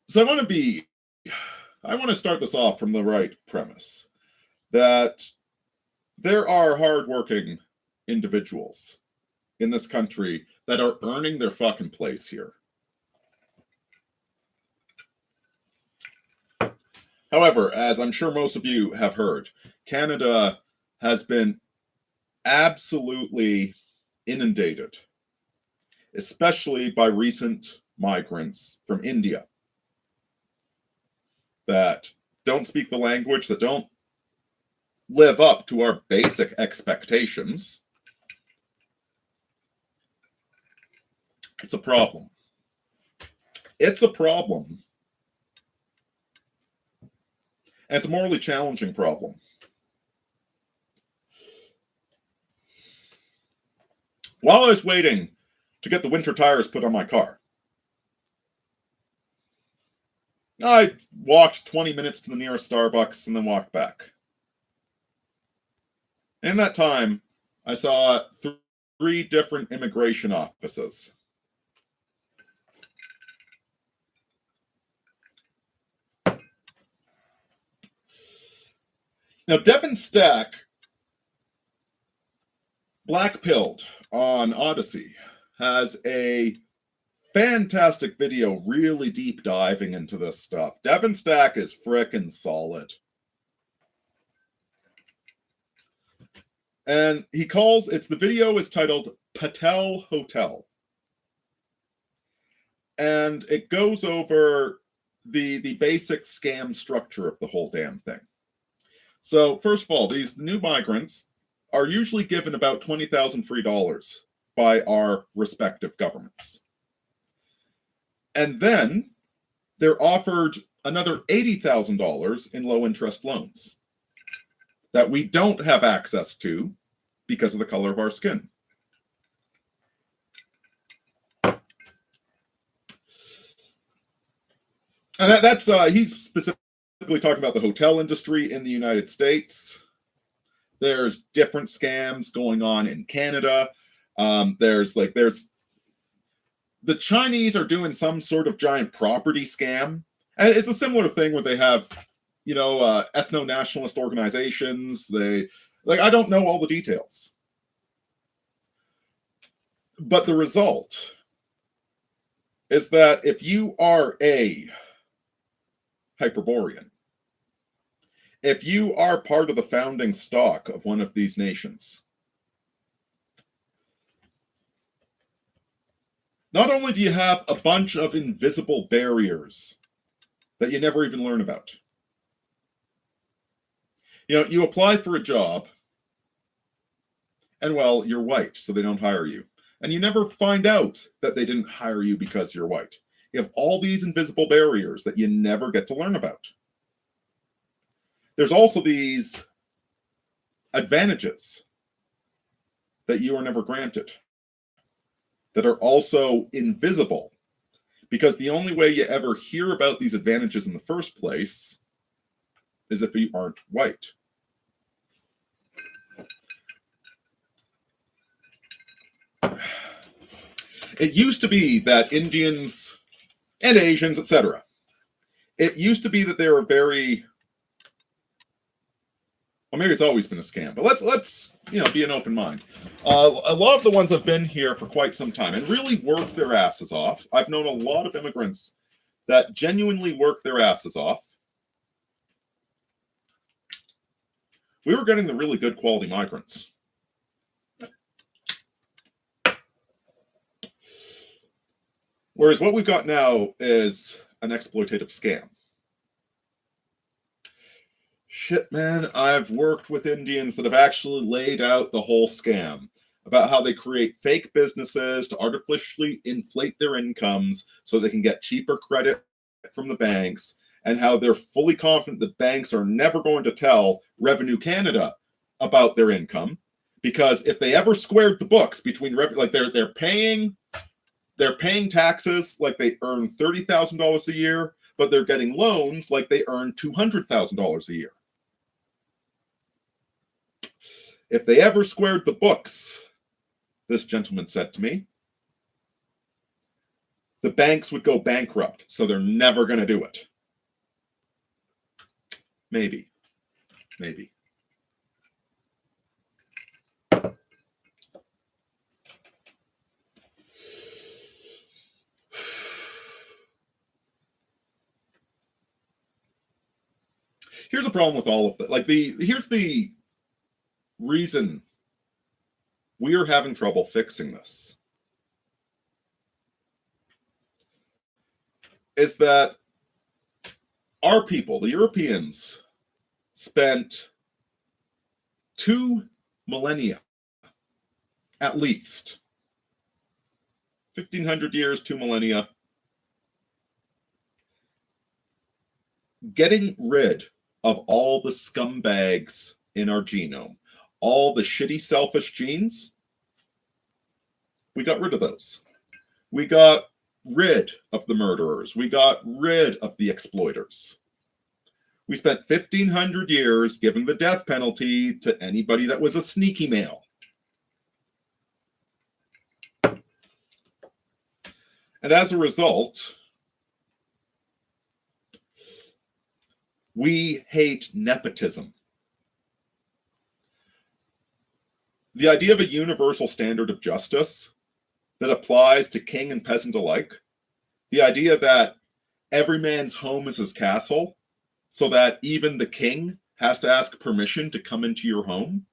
So I want to start this off from the right premise, that there are hardworking individuals in this country that are earning their fucking place here. However, as I'm sure most of you have heard, Canada has been absolutely inundated, especially by recent migrants from India that don't speak the language, that don't live up to our basic expectations. It's a problem. It's a problem. And it's a morally challenging problem. While I was waiting to get the winter tires put on my car, I walked 20 minutes to the nearest Starbucks and then walked back. In that time, I saw 3 different immigration offices. Now, Devin Stack black-pilled on Odyssey has a fantastic video really deep diving into this stuff. Devin Stack is frickin' solid. And the video is titled Patel Hotel. And it goes over the basic scam structure of the whole damn thing. So, first of all, these new migrants are usually given about $20,000 free dollars by our respective governments. And then they're offered another $80,000 in low-interest loans that we don't have access to because of the color of our skin. And that's he's specifically talking about the hotel industry in the United States. There's different scams going on in Canada. There's the Chinese are doing some sort of giant property scam. And it's a similar thing where they have, ethno-nationalist organizations. I don't know all the details. But the result is that if you are a Hyperborean, if you are part of the founding stock of one of these nations, not only do you have a bunch of invisible barriers that you never even learn about. You apply for a job, and well, you're white, so they don't hire you. And you never find out that they didn't hire you because you're white. You have all these invisible barriers that you never get to learn about. There's also these advantages that you are never granted that are also invisible, because the only way you ever hear about these advantages in the first place is if you aren't white. It used to be that Indians and Asians, etc., it used to be that they were very, well, maybe it's always been a scam, but let's be an open mind. A lot of the ones have been here for quite some time and really worked their asses off. I've known a lot of immigrants that genuinely work their asses off, we were getting the really good quality migrants. Whereas what we've got now is an exploitative scam. Shit, man, I've worked with Indians that have actually laid out the whole scam about how they create fake businesses to artificially inflate their incomes so they can get cheaper credit from the banks, and how they're fully confident that banks are never going to tell Revenue Canada about their income, because if they ever squared the books between like they're paying taxes like they earn $30,000 a year, but they're getting loans like they earn $200,000 a year. If they ever squared the books, this gentleman said to me, the banks would go bankrupt, so they're never going to do it. Maybe. Maybe. Here's the problem with all of it. Here's the reason we are having trouble fixing this. Is that our people, the Europeans, spent 2 millennia, at least, 1,500 years, 2 millennia, getting rid of all the scumbags in our genome, all the shitty, selfish genes. We got rid of those. We got rid of the murderers. We got rid of the exploiters. We spent 1,500 years giving the death penalty to anybody that was a sneaky male. And as a result, we hate nepotism. The idea of a universal standard of justice that applies to king and peasant alike, the idea that every man's home is his castle, so that even the king has to ask permission to come into your home,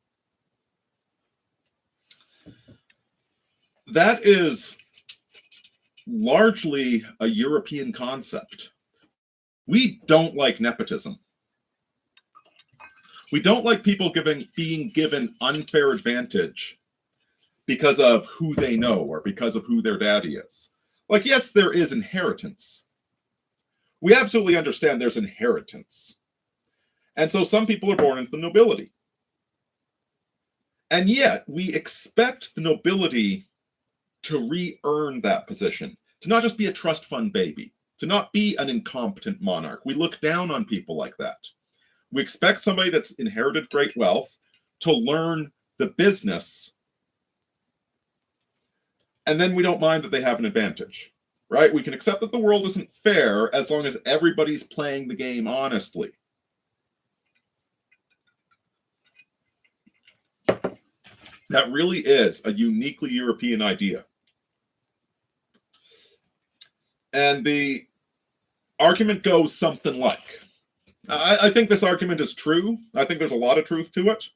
that is largely a European concept. We don't like nepotism. We don't like people being given unfair advantage because of who they know or because of who their daddy is. Like, yes, there is inheritance. We absolutely understand there's inheritance. And so some people are born into the nobility. And yet, we expect the nobility to re-earn that position, to not just be a trust fund baby, to not be an incompetent monarch. We look down on people like that. We expect somebody that's inherited great wealth to learn the business, and then we don't mind that they have an advantage, right? We can accept that the world isn't fair as long as everybody's playing the game honestly. That really is a uniquely European idea. And the argument goes something like, I think this argument is true. I think there's a lot of truth to it.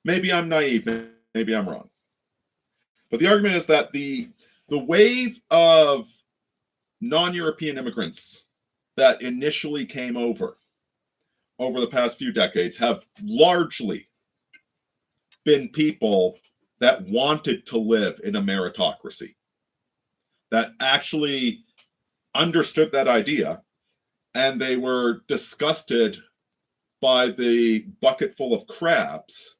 Maybe I'm naive, maybe I'm wrong. But the argument is that the wave of non-European immigrants that initially came over the past few decades have largely been people that wanted to live in a meritocracy, that actually understood that idea, and they were disgusted by the bucket full of crabs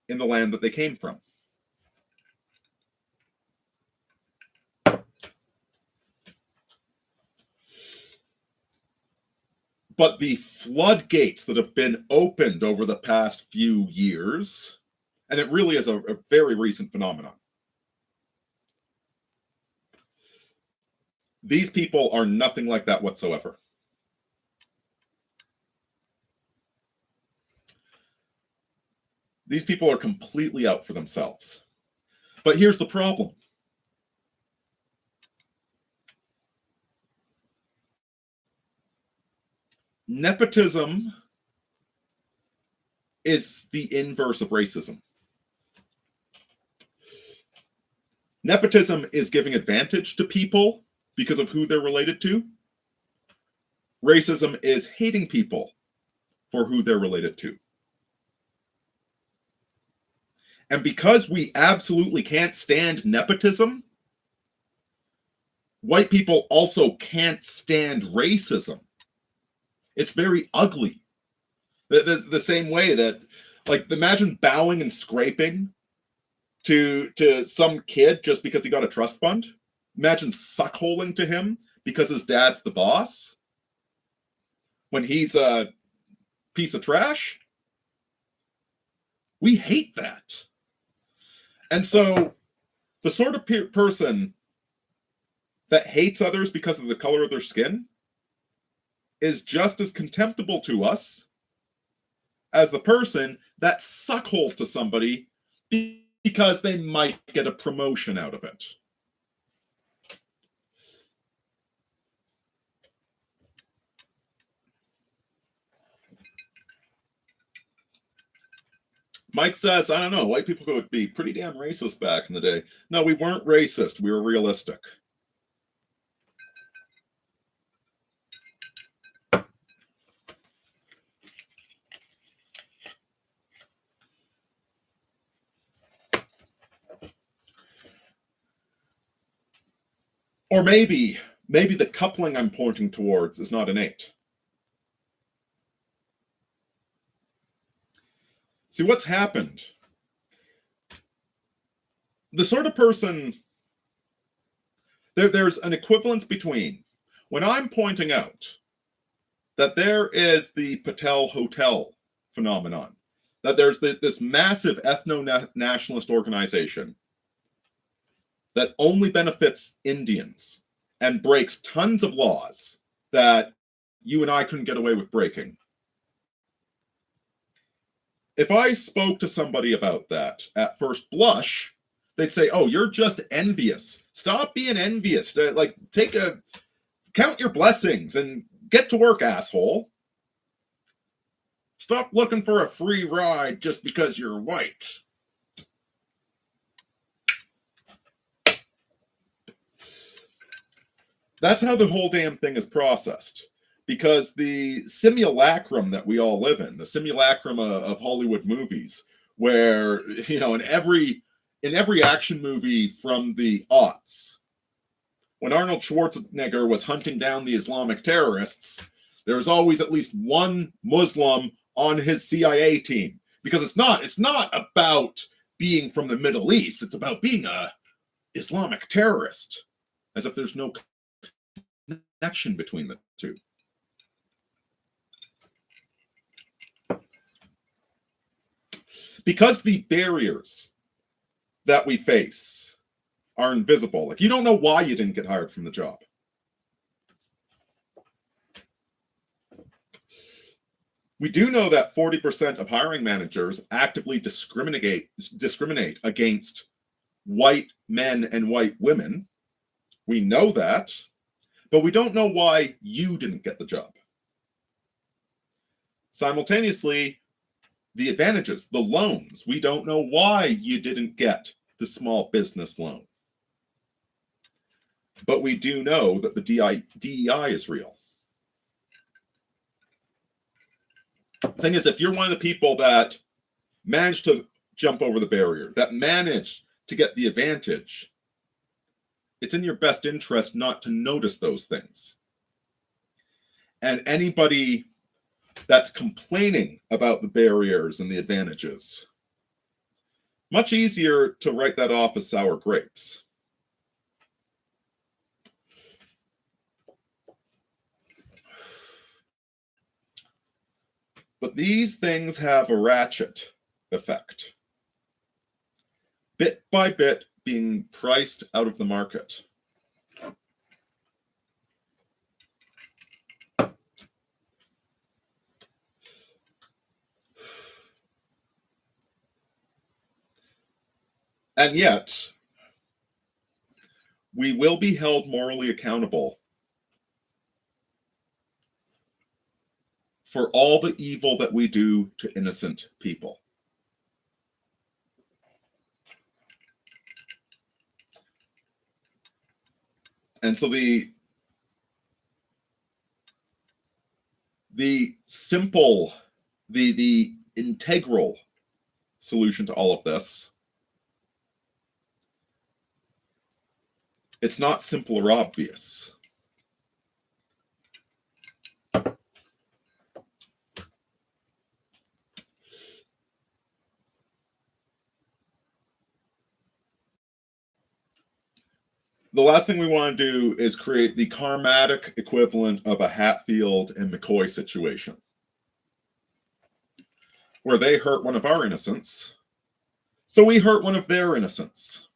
in the land that they came from. But the floodgates that have been opened over the past few years, and it really is a very recent phenomenon, these people are nothing like that whatsoever. These people are completely out for themselves. But here's the problem. Nepotism is the inverse of racism. Nepotism is giving advantage to people because of who they're related to. Racism is hating people for who they're related to. And because we absolutely can't stand nepotism, white people also can't stand racism. It's very ugly. The same way that, like, imagine bowing and scraping to some kid just because he got a trust fund. Imagine suckholing to him because his dad's the boss when he's a piece of trash. We hate that. And so the sort of person that hates others because of the color of their skin is just as contemptible to us as the person that suckholes to somebody because they might get a promotion out of it. Mike says, I don't know, white people could be pretty damn racist back in the day. No, we weren't racist. We were realistic. Or maybe the coupling I'm pointing towards is not innate. See, what's happened? The sort of person, there's an equivalence between when I'm pointing out that there is the Patel Hotel phenomenon, that there's this massive ethno-nationalist organization that only benefits Indians and breaks tons of laws that you and I couldn't get away with breaking. If I spoke to somebody about that at first blush, they'd say, oh, you're just envious. Stop being envious. Like, count your blessings and get to work, asshole. Stop looking for a free ride just because you're white. That's how the whole damn thing is processed. Because the simulacrum that we all live in, the simulacrum of Hollywood movies, where, you know, in every action movie from the aughts, when Arnold Schwarzenegger was hunting down the Islamic terrorists, there was always at least one Muslim on his CIA team. Because it's not about being from the Middle East, it's about being a Islamic terrorist. As if there's no connection between the two. Because the barriers that we face are invisible. Like, you don't know why you didn't get hired from the job. We do know that 40% of hiring managers actively discriminate against white men and white women. We know that, but we don't know why you didn't get the job. Simultaneously, the advantages, the loans. We don't know why you didn't get the small business loan. But we do know that the DEI is real. The thing is, if you're one of the people that managed to jump over the barrier, that managed to get the advantage, it's in your best interest not to notice those things. And anybody that's complaining about the barriers and the advantages, much easier to write that off as sour grapes. But these things have a ratchet effect. Bit by bit being priced out of the market. And yet, we will be held morally accountable for all the evil that we do to innocent people. And so the simple, the integral solution to all of this, it's not simple or obvious. The last thing we want to do is create the karmatic equivalent of a Hatfield and McCoy situation, where they hurt one of our innocents, so we hurt one of their innocents.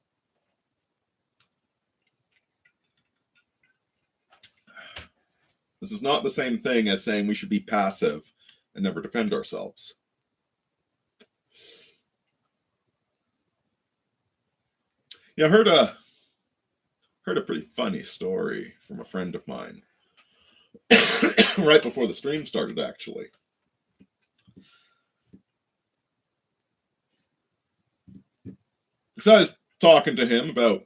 This is not the same thing as saying we should be passive and never defend ourselves. Yeah, I heard a pretty funny story from a friend of mine right before the stream started, actually. Because I was talking to him about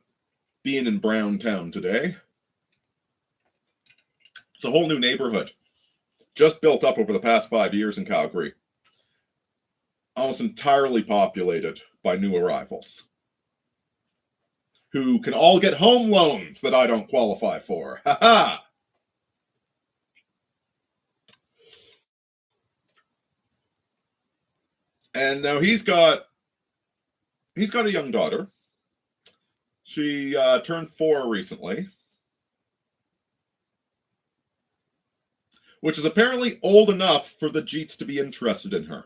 being in Browntown today. It's a whole new neighborhood, just built up over the past 5 years in Calgary, almost entirely populated by new arrivals, who can all get home loans that I don't qualify for. Ha ha! And now he's got a young daughter. She turned 4 recently, which is apparently old enough for the Jeets to be interested in her.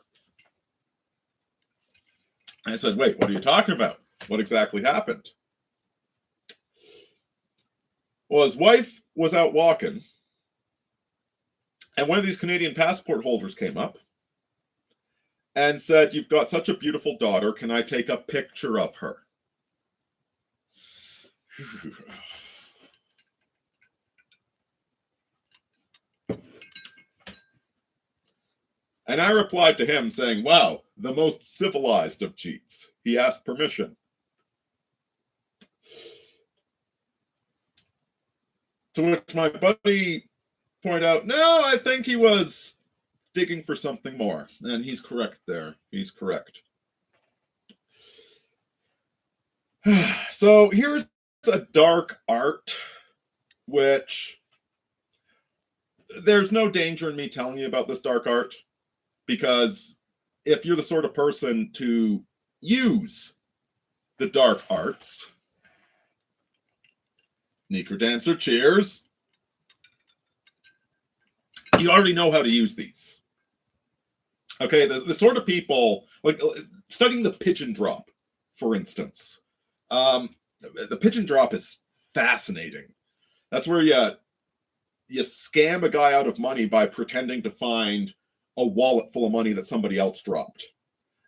I said, wait, what are you talking about? What exactly happened? Well, his wife was out walking, and one of these Canadian passport holders came up and said, "You've got such a beautiful daughter. Can I take a picture of her?" And I replied to him saying, "Wow, the most civilized of cheats. He asked permission." To which my buddy pointed out, "No, I think he was digging for something more." And he's correct there. He's correct. So here's a dark art, which there's no danger in me telling you about this dark art, because if you're the sort of person to use the dark arts, Necrodancer, cheers, you already know how to use these. Okay, the sort of people, like studying the pigeon drop, for instance. The pigeon drop is fascinating. That's where you scam a guy out of money by pretending to find a wallet full of money that somebody else dropped.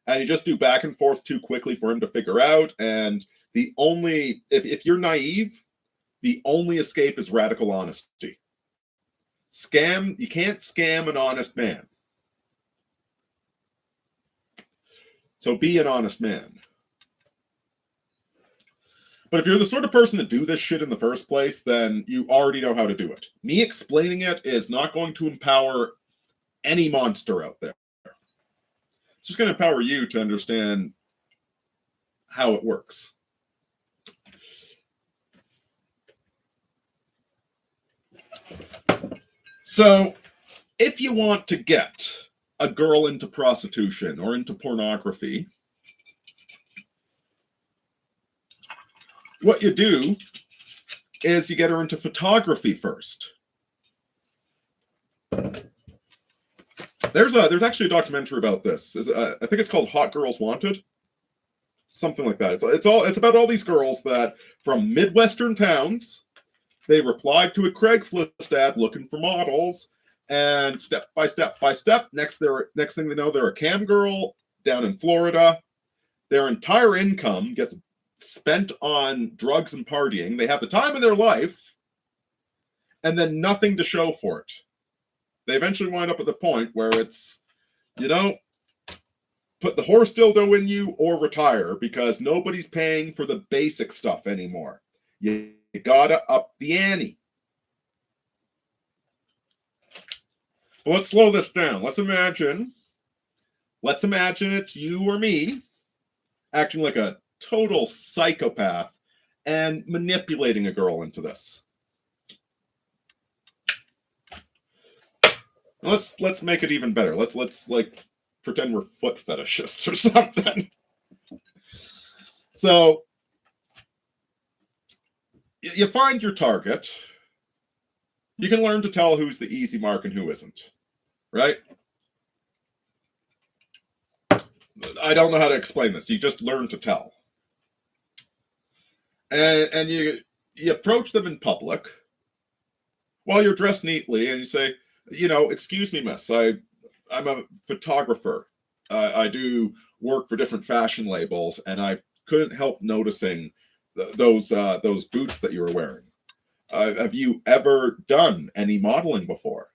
And you just do back and forth too quickly for him to figure out. And the only, if you're naive, the only escape is radical honesty. You can't scam an honest man. So be an honest man. But if you're the sort of person to do this shit in the first place, then you already know how to do it. Me explaining it is not going to empower any monster out there. It's just going to empower you to understand how it works. So, if you want to get a girl into prostitution or into pornography, what you do is you get her into photography first. There's actually a documentary about this. I think it's called Hot Girls Wanted, something like that. It's about all these girls that from Midwestern towns, they replied to a Craigslist ad looking for models, and step by step, next thing they know, they're a cam girl down in Florida. Their entire income gets spent on drugs and partying. They have the time of their life, and then nothing to show for it. they eventually wind up at the point where it's, you know, put the horse dildo in you or retire, because nobody's paying for the basic stuff anymore. You gotta up the ante. Well, let's slow this down. Let's imagine it's you or me acting like a total psychopath and manipulating a girl into this. Let's make it even better. Let's like pretend we're foot fetishists or something. So you find your target. You can learn to tell who's the easy mark and who isn't, right? I don't know how to explain this. You just learn to tell. And you approach them in public while you're dressed neatly, and you say, you know, excuse me, miss, I'm a photographer. I do work for different fashion labels, and I couldn't help noticing those boots that you were wearing. Have you ever done any modeling before?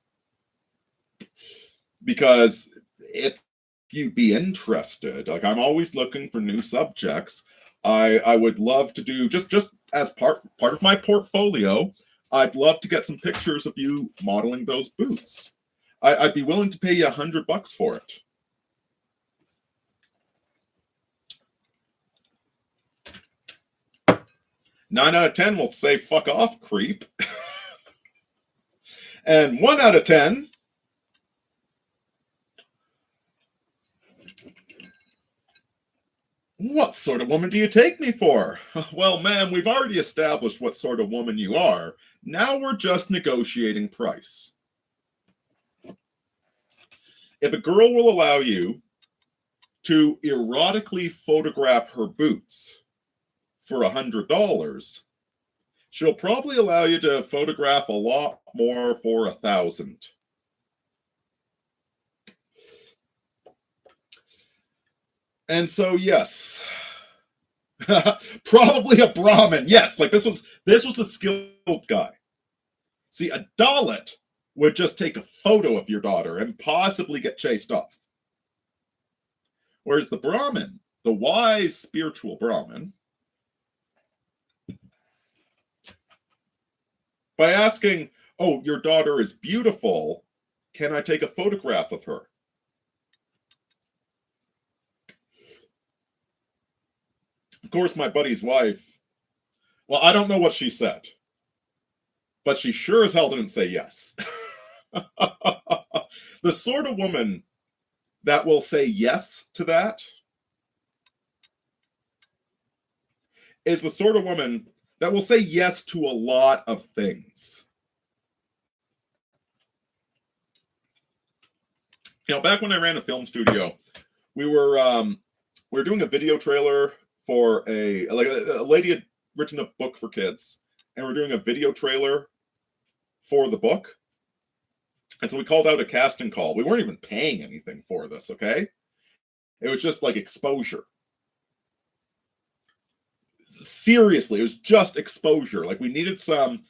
Because if you'd be interested, like, I'm always looking for new subjects. I would love to do, just as part of my portfolio, I'd love to get some pictures of you modeling those boots. I'd be willing to pay you $100 for it. Nine out of 10 will say, fuck off, creep. And 1 out of 10, what sort of woman do you take me for? Well, ma'am, we've already established what sort of woman you are. Now we're just negotiating price. If a girl will allow you to erotically photograph her boots for $100, she'll probably allow you to photograph a lot more for $1,000. And so, yes, probably a Brahmin. Yes, like this was the skilled guy. See, a Dalit would just take a photo of your daughter and possibly get chased off. Whereas the Brahmin, the wise spiritual Brahmin, by asking, oh, your daughter is beautiful, can I take a photograph of her? Of course, my buddy's wife, well, I don't know what she said, but she sure as hell didn't say yes. The sort of woman that will say yes to that is the sort of woman that will say yes to a lot of things. You know, back when I ran a film studio, we were doing a video trailer for a lady had written a book for kids, and we're doing a video trailer for the book. And so we called out a casting call. We weren't even paying anything for this, okay? It was just like exposure. Seriously, it was just exposure. Like, we needed some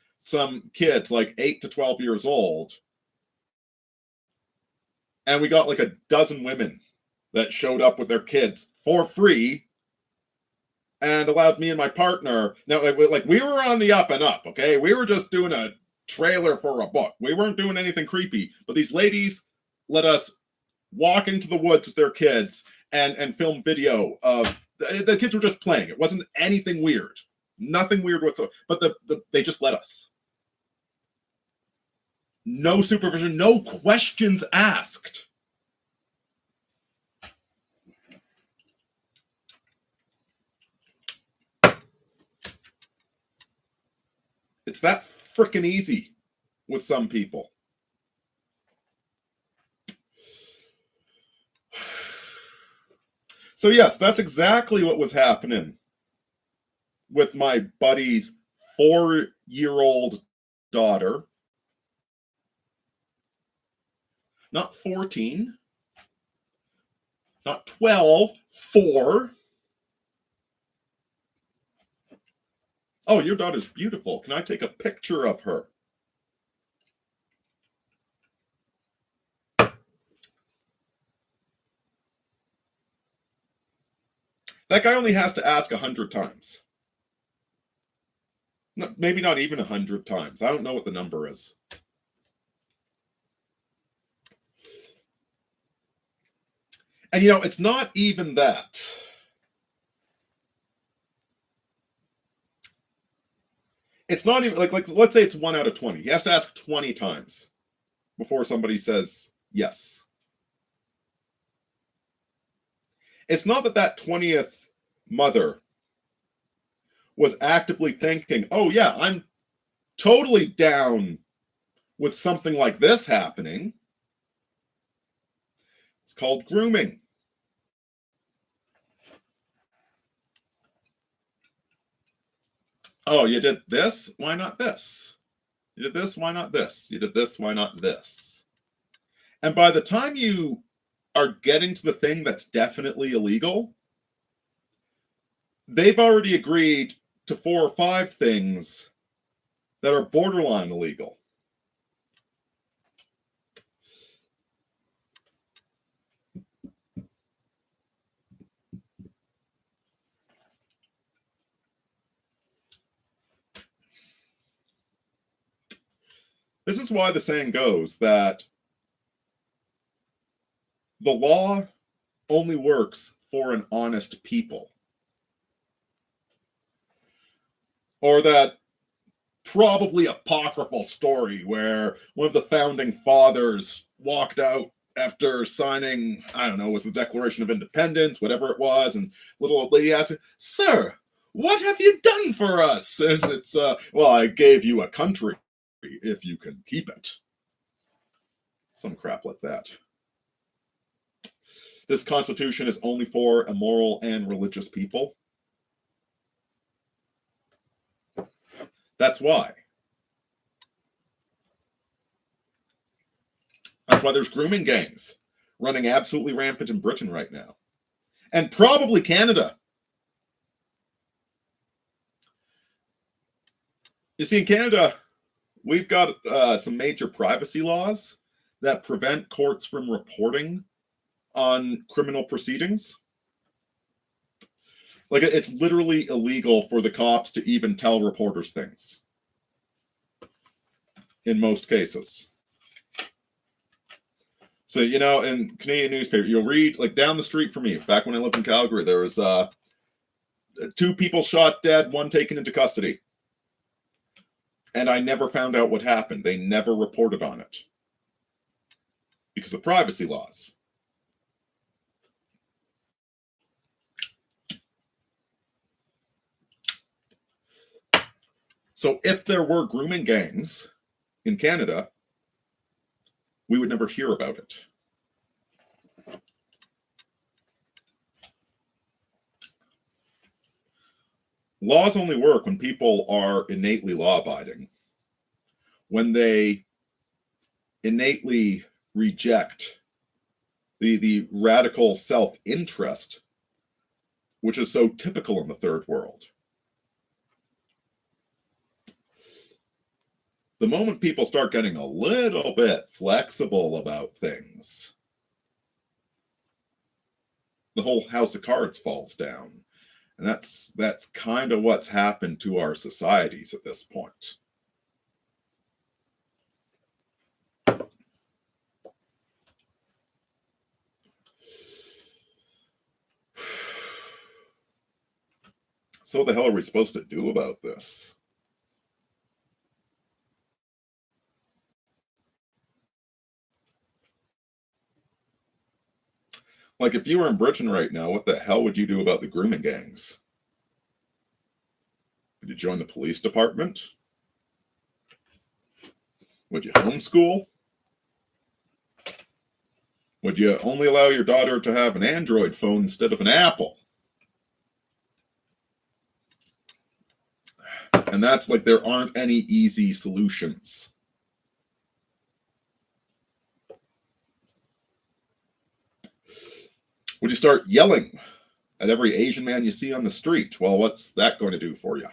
kids like 8 to 12 years old. And we got like a dozen women that showed up with their kids for free and allowed me and my partner. Now, like we were on the up and up, okay? We were just doing a trailer for a book. We weren't doing anything creepy, but these ladies let us walk into the woods with their kids and film video of the kids were just playing. It wasn't anything weird, nothing weird whatsoever. But they just let us. No supervision, no questions asked. It's that freaking easy with some people. So yes, that's exactly what was happening with my buddy's 4-year-old daughter. Not 14, not 12, 4. Oh, your daughter's beautiful. Can I take a picture of her? That guy only has to ask 100 times. Maybe not even 100 times. I don't know what the number is. And you know, it's not even that. It's not even like let's say it's 1 out of 20. He has to ask 20 times before somebody says yes. It's not that that 20th mother was actively thinking, oh yeah, I'm totally down with something like this happening. It's called grooming. Oh, you did this? Why not this? You did this? Why not this? You did this? Why not this? And by the time you are getting to the thing that's definitely illegal, they've already agreed to 4 or 5 things that are borderline illegal. This is why the saying goes that the law only works for an honest people. Or that probably apocryphal story where one of the founding fathers walked out after signing, I don't know, was the Declaration of Independence, whatever it was, and little old lady asked him, "Sir, what have you done for us?" And it's, well, I gave you a country if you can keep it. Some crap like that. This Constitution is only for immoral and religious people. That's why. That's why there's grooming gangs running absolutely rampant in Britain right now. And probably Canada. You see, in Canada, we've got some major privacy laws that prevent courts from reporting on criminal proceedings. Like, it's literally illegal for the cops to even tell reporters things. In most cases. So, you know, in Canadian newspaper, you'll read, like, down the street from me, back when I lived in Calgary, there was 2 people shot dead, 1 taken into custody. And I never found out what happened. They never reported on it. Because of privacy laws. So if there were grooming gangs in Canada, we would never hear about it. Laws only work when people are innately law-abiding. When they innately reject the radical self-interest, which is so typical in the third world. The moment people start getting a little bit flexible about things, the whole house of cards falls down. And that's kind of what's happened to our societies at this point. So what the hell are we supposed to do about this? Like, if you were in Britain right now, what the hell would you do about the grooming gangs? Would you join the police department? Would you homeschool? Would you only allow your daughter to have an Android phone instead of an Apple? And that's like, there aren't any easy solutions. Would you start yelling at every Asian man you see on the street? Well, what's that going to do for you?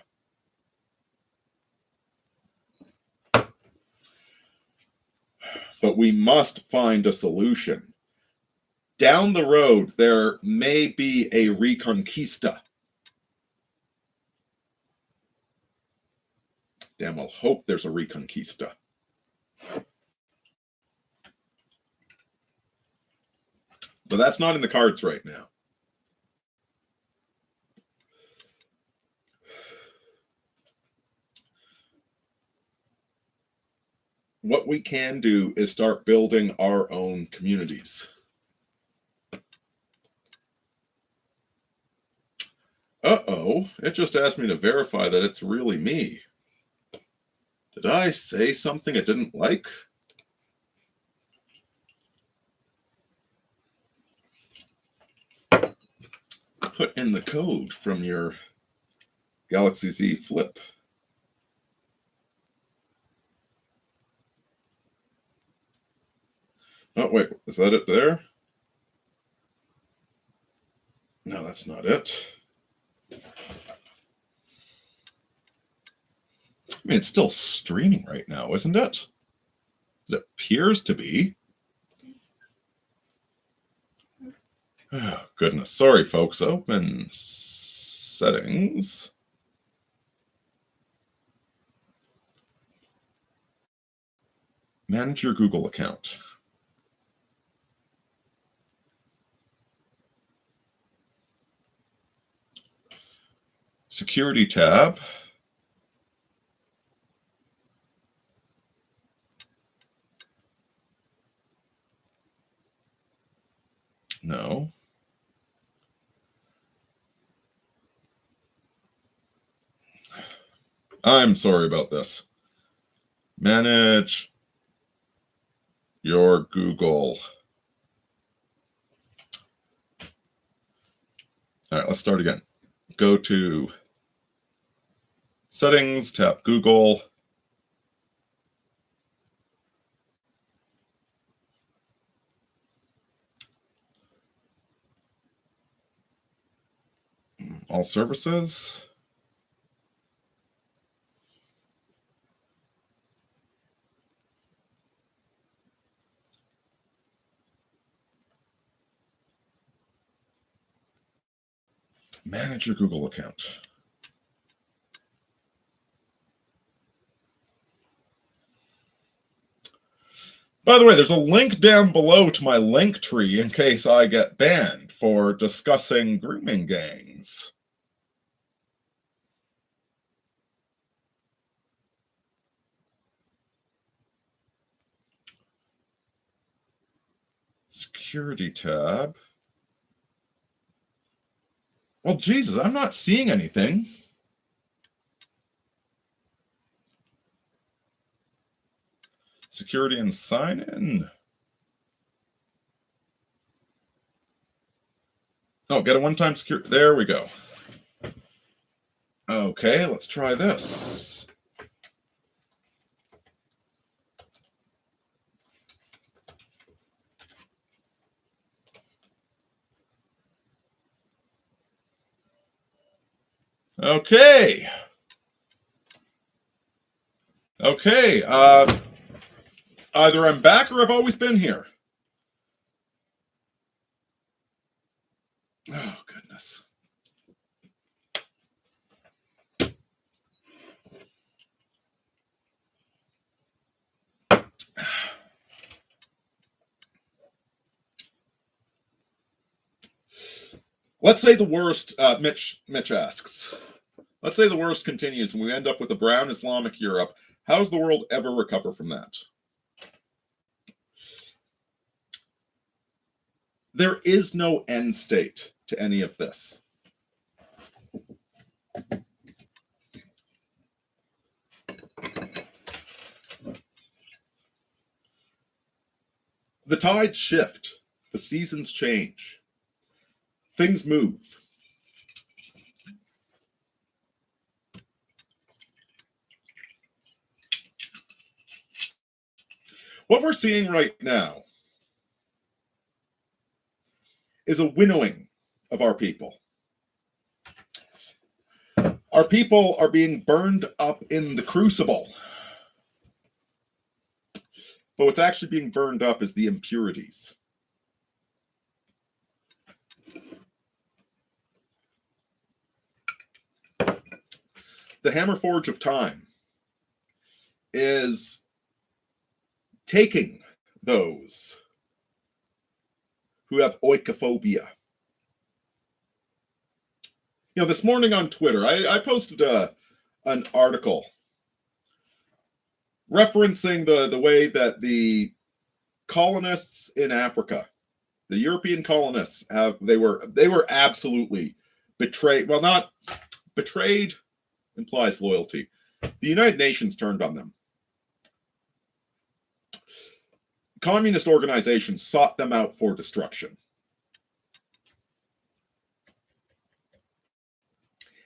But we must find a solution. Down the road, there may be a Reconquista. Damn well hope there's a Reconquista. But that's not in the cards right now. What we can do is start building our own communities. Uh-oh, it just asked me to verify that it's really me. Did I say something it didn't like? Put in the code from your Galaxy Z Flip. Oh, wait, is that it there? No, that's not it. I mean, it's still streaming right now, isn't it? It appears to be. Oh, goodness. Sorry, folks. Open settings. Manage your Google account. Security tab. No. I'm sorry about this. Manage your Google. All right, let's start again. Go to settings, tap Google. All services. Manage your Google account. By the way, there's a link down below to my link tree in case I get banned for discussing grooming gangs. Security tab. Well, Jesus, I'm not seeing anything. Security and sign in. Oh, get a one-time security. There we go. Okay, let's try this. Okay. Okay. Either I'm back or I've always been here. Oh, goodness. Let's say the worst, Mitch asks. Let's say the worst continues and we end up with a brown Islamic Europe. How does the world ever recover from that? There is no end state to any of this. The tides shift. The seasons change. Things move. What we're seeing right now is a winnowing of our people. Our people are being burned up in the crucible. But what's actually being burned up is the impurities. the Hammer Forge of Time is taking those who have oikophobia. You know, this morning on Twitter, I posted an article referencing the way that the colonists in Africa, the European colonists, they were absolutely betrayed. Well, not betrayed implies loyalty. The United Nations turned on them. Communist organizations sought them out for destruction.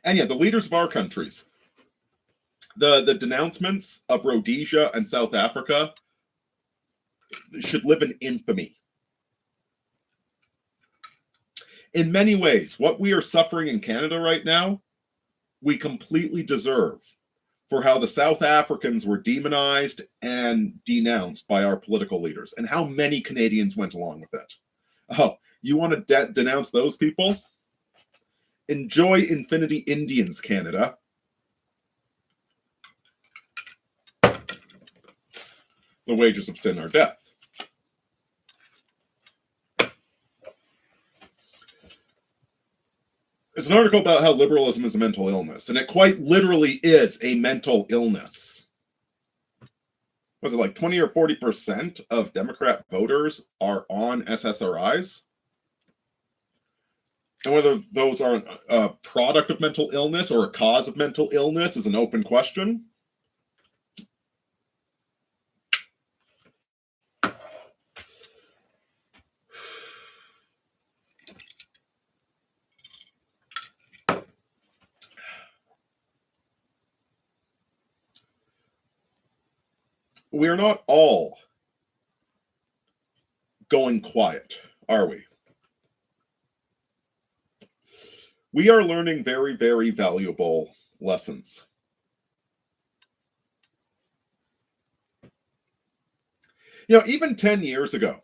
And yeah, the leaders of our countries, the denouncements of Rhodesia and South Africa should live in infamy. In many ways, what we are suffering in Canada right now, we completely deserve for how the South Africans were demonized and denounced by our political leaders, and how many Canadians went along with it. Oh, you want to denounce those people? Enjoy Infinity Indians, Canada. The wages of sin are death. It's an article about how liberalism is a mental illness, and it quite literally is a mental illness. Was it like 20 or 40% of Democrat voters are on SSRIs? And whether those are a product of mental illness or a cause of mental illness is an open question. We are not all going quiet, are we? We are learning very, very valuable lessons. You know, even 10 years ago,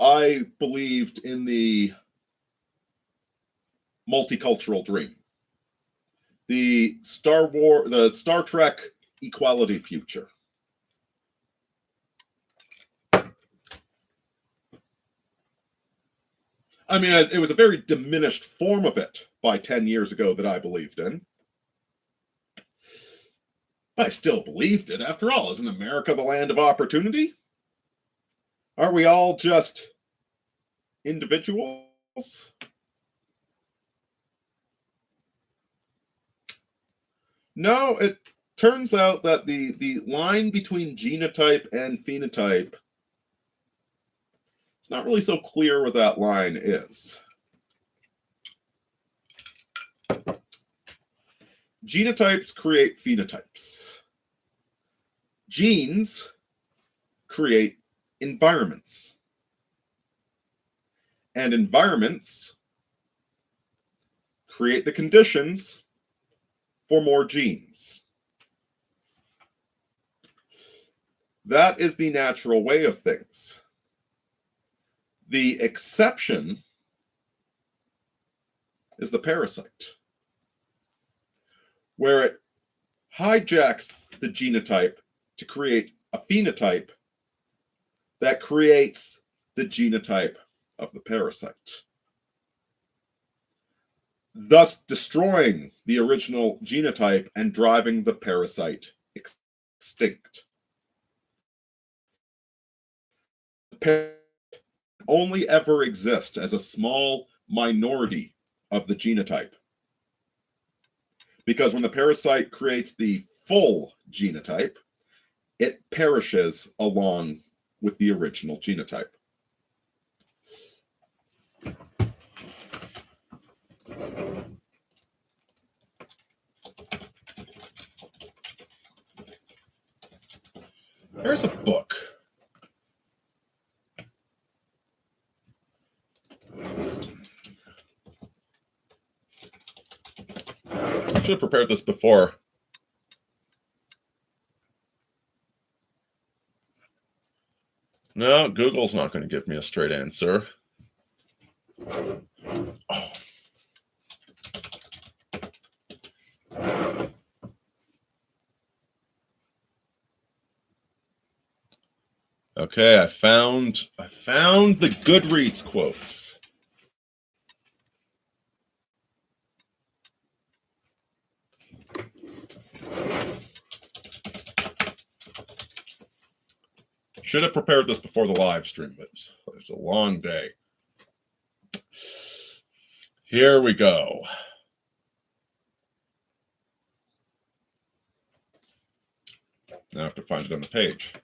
I believed in the multicultural dream. The Star Trek equality future. I mean, it was a very diminished form of it by 10 years ago that I believed in. But I still believed it. After all, isn't America the land of opportunity? Aren't we all just individuals? No, it turns out that the line between genotype and phenotype, it's not really so clear where that line is. Genotypes create phenotypes. Genes create environments. And environments create the conditions for more genes. That is the natural way of things. The exception is the parasite, where it hijacks the genotype to create a phenotype that creates the genotype of the parasite, thus destroying the original genotype and driving the parasite extinct. The parasite only ever exists as a small minority of the genotype, because when the parasite creates the full genotype, it perishes along with the original genotype. There's a book. I should have prepared this before. No, Google's not going to give me a straight answer. Oh. Okay, I found the Goodreads quotes. Should have prepared this before the live stream, but it's a long day. Here we go. Now I have to find it on the page.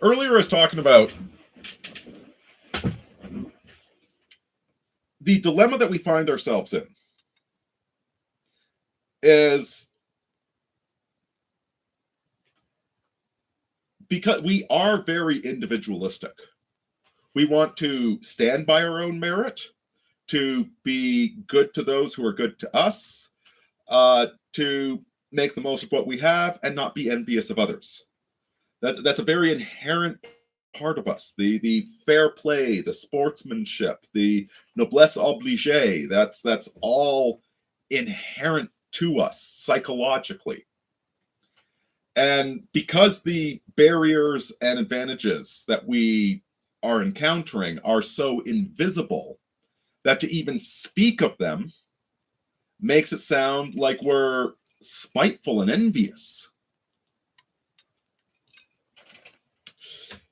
Earlier I was talking about the dilemma that we find ourselves in is because we are very individualistic. We want to stand by our own merit, to be good to those who are good to us, to make the most of what we have and not be envious of others. That's a very inherent part of us. The fair play, the sportsmanship, the noblesse obligée, that's all inherent to us psychologically. And because the barriers and advantages that we are encountering are so invisible, that to even speak of them makes it sound like we're spiteful and envious.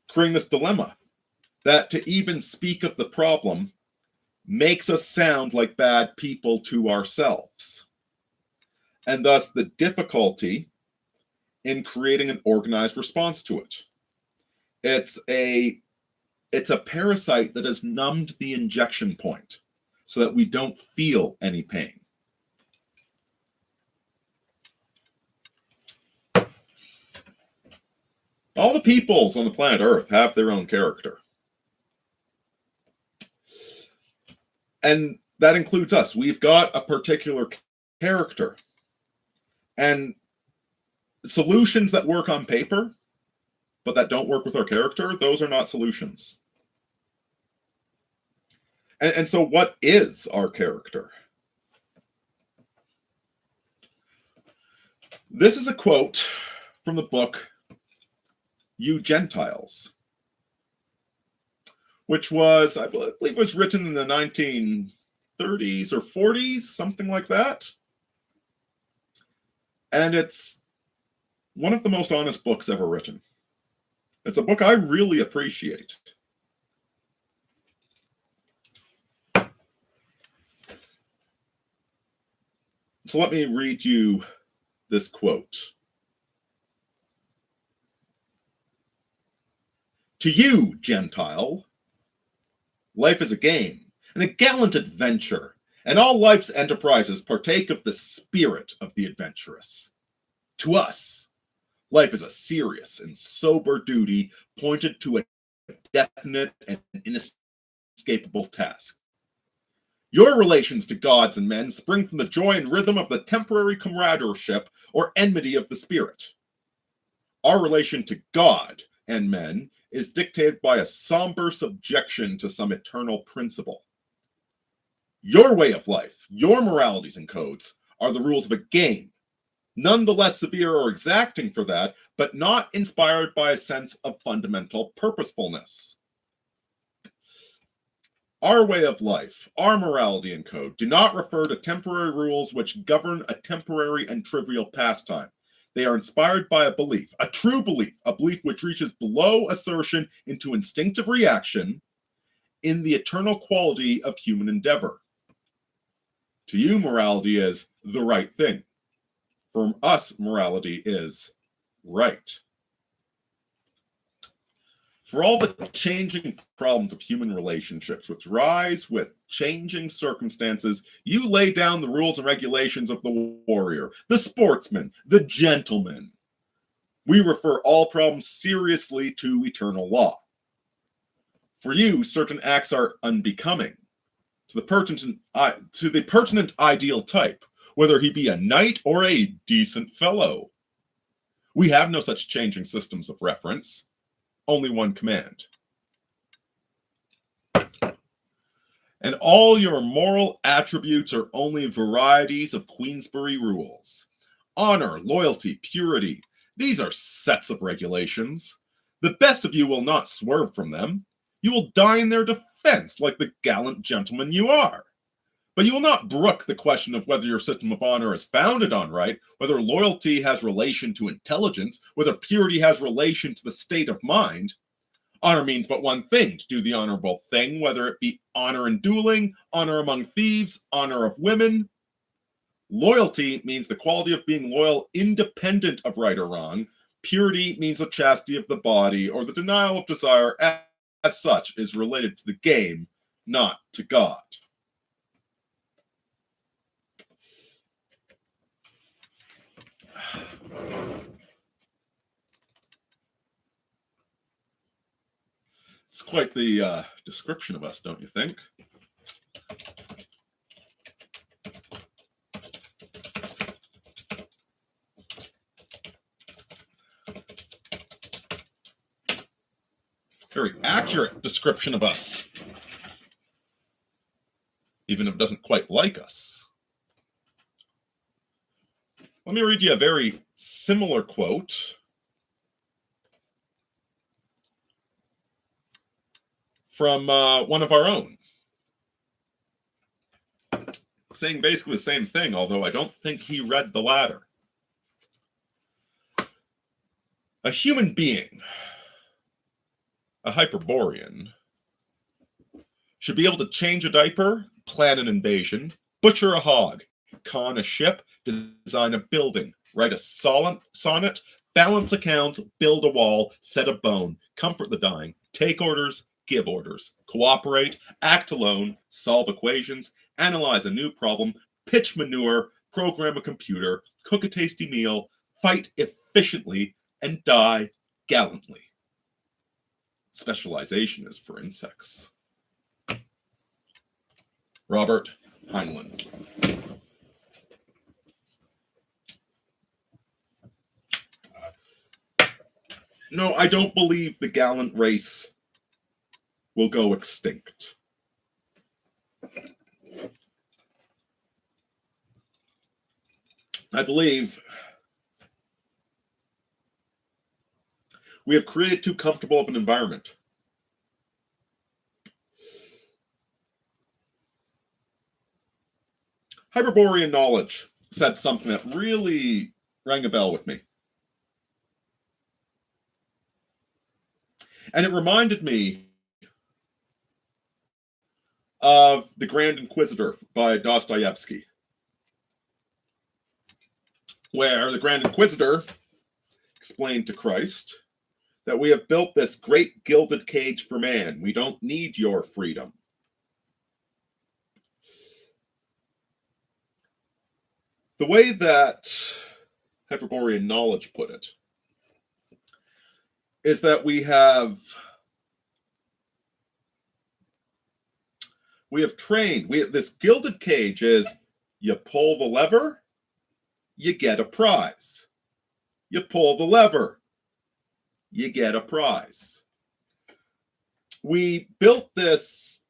Creating this dilemma that to even speak of the problem makes us sound like bad people to ourselves. And thus the difficulty in creating an organized response to it. It's a parasite that has numbed the injection point so that we don't feel any pain. All the peoples on the planet Earth have their own character. And that includes us. We've got a particular character. And solutions that work on paper, but that don't work with our character, those are not solutions. And so what is our character? This is a quote from the book You Gentiles, which was, I believe, was written in the 1930s or 40s, something like that. And it's one of the most honest books ever written. It's a book I really appreciate. So let me read you this quote. To you, Gentile, life is a game and a gallant adventure, and all life's enterprises partake of the spirit of the adventurous. To us, life is a serious and sober duty pointed to a definite and inescapable task. Your relations to gods and men spring from the joy and rhythm of the temporary comradeship or enmity of the spirit. Our relation to God and men is dictated by a somber subjection to some eternal principle. Your way of life, your moralities and codes, are the rules of a game, none the less severe or exacting for that, but not inspired by a sense of fundamental purposefulness. Our way of life, our morality and code, do not refer to temporary rules which govern a temporary and trivial pastime. They are inspired by a belief, a true belief, a belief which reaches below assertion into instinctive reaction in the eternal quality of human endeavor. To you, morality is the right thing. For us, morality is right. For all the changing problems of human relationships, which rise with changing circumstances, you lay down the rules and regulations of the warrior, the sportsman, the gentleman. We refer all problems seriously to eternal law. For you, certain acts are unbecoming to the pertinent ideal type, whether he be a knight or a decent fellow. We have no such changing systems of reference. Only one command. And all your moral attributes are only varieties of Queensberry rules. Honor, loyalty, purity, these are sets of regulations. The best of you will not swerve from them. You will die in their defense like the gallant gentleman you are. But you will not brook the question of whether your system of honor is founded on right, whether loyalty has relation to intelligence, whether purity has relation to the state of mind. Honor means but one thing, to do the honorable thing, whether it be honor in dueling, honor among thieves, honor of women. Loyalty means the quality of being loyal independent of right or wrong. Purity means the chastity of the body, or the denial of desire as such is related to the game, not to God. It's quite the description of us, don't you think? Very accurate description of us, even if it doesn't quite like us. Let me read you a very similar quote from one of our own, saying basically the same thing, although I don't think he read the latter. A human being, a Hyperborean, should be able to change a diaper, plan an invasion, butcher a hog, con a ship, design a building, write a sonnet, balance accounts, build a wall, set a bone, comfort the dying, take orders, give orders, cooperate, act alone, solve equations, analyze a new problem, pitch manure, program a computer, cook a tasty meal, fight efficiently, and die gallantly. Specialization is for insects. Robert Heinlein. No, I don't believe the gallant race will go extinct. I believe we have created too comfortable of an environment. Hyperborean knowledge said something that really rang a bell with me. And it reminded me of The Grand Inquisitor by Dostoevsky, where the Grand Inquisitor explained to Christ that we have built this great gilded cage for man. We don't need your freedom. The way that Hyperborean knowledge put it is that we have trained. This gilded cage is you pull the lever, you get a prize. You pull the lever, you get a prize. We built this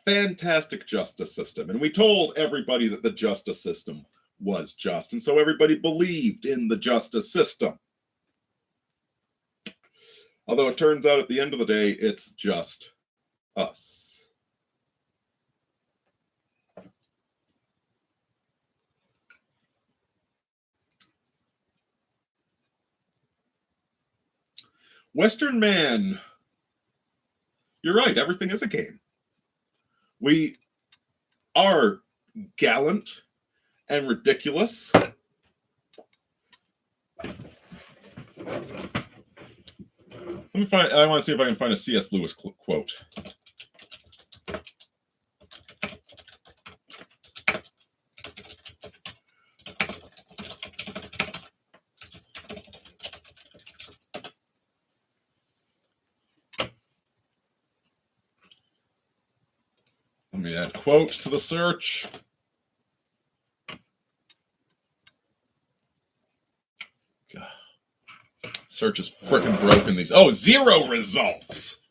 fantastic justice system, and we told everybody that the justice system was just, and so everybody believed in the justice system. Although it turns out at the end of the day, it's just us. Western man, you're right, everything is a game. We are gallant and ridiculous. I want to see if I can find a C.S. Lewis quote. Let me add quote to the search. Search is frickin' broken these. Oh, 0 results.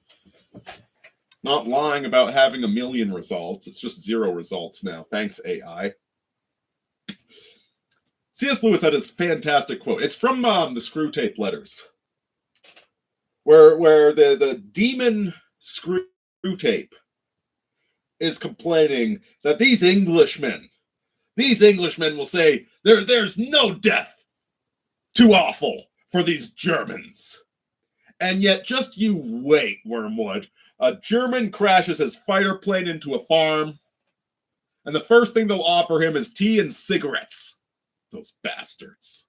Not lying about having a million results. It's just 0 results now. Thanks, AI. C.S. Lewis had this fantastic quote. It's from the Screw Tape Letters, where the demon Screw Tape is complaining that these Englishmen will say there's no death too awful for these Germans. And yet, just you wait, Wormwood. A German crashes his fighter plane into a farm, and the first thing they'll offer him is tea and cigarettes. Those bastards.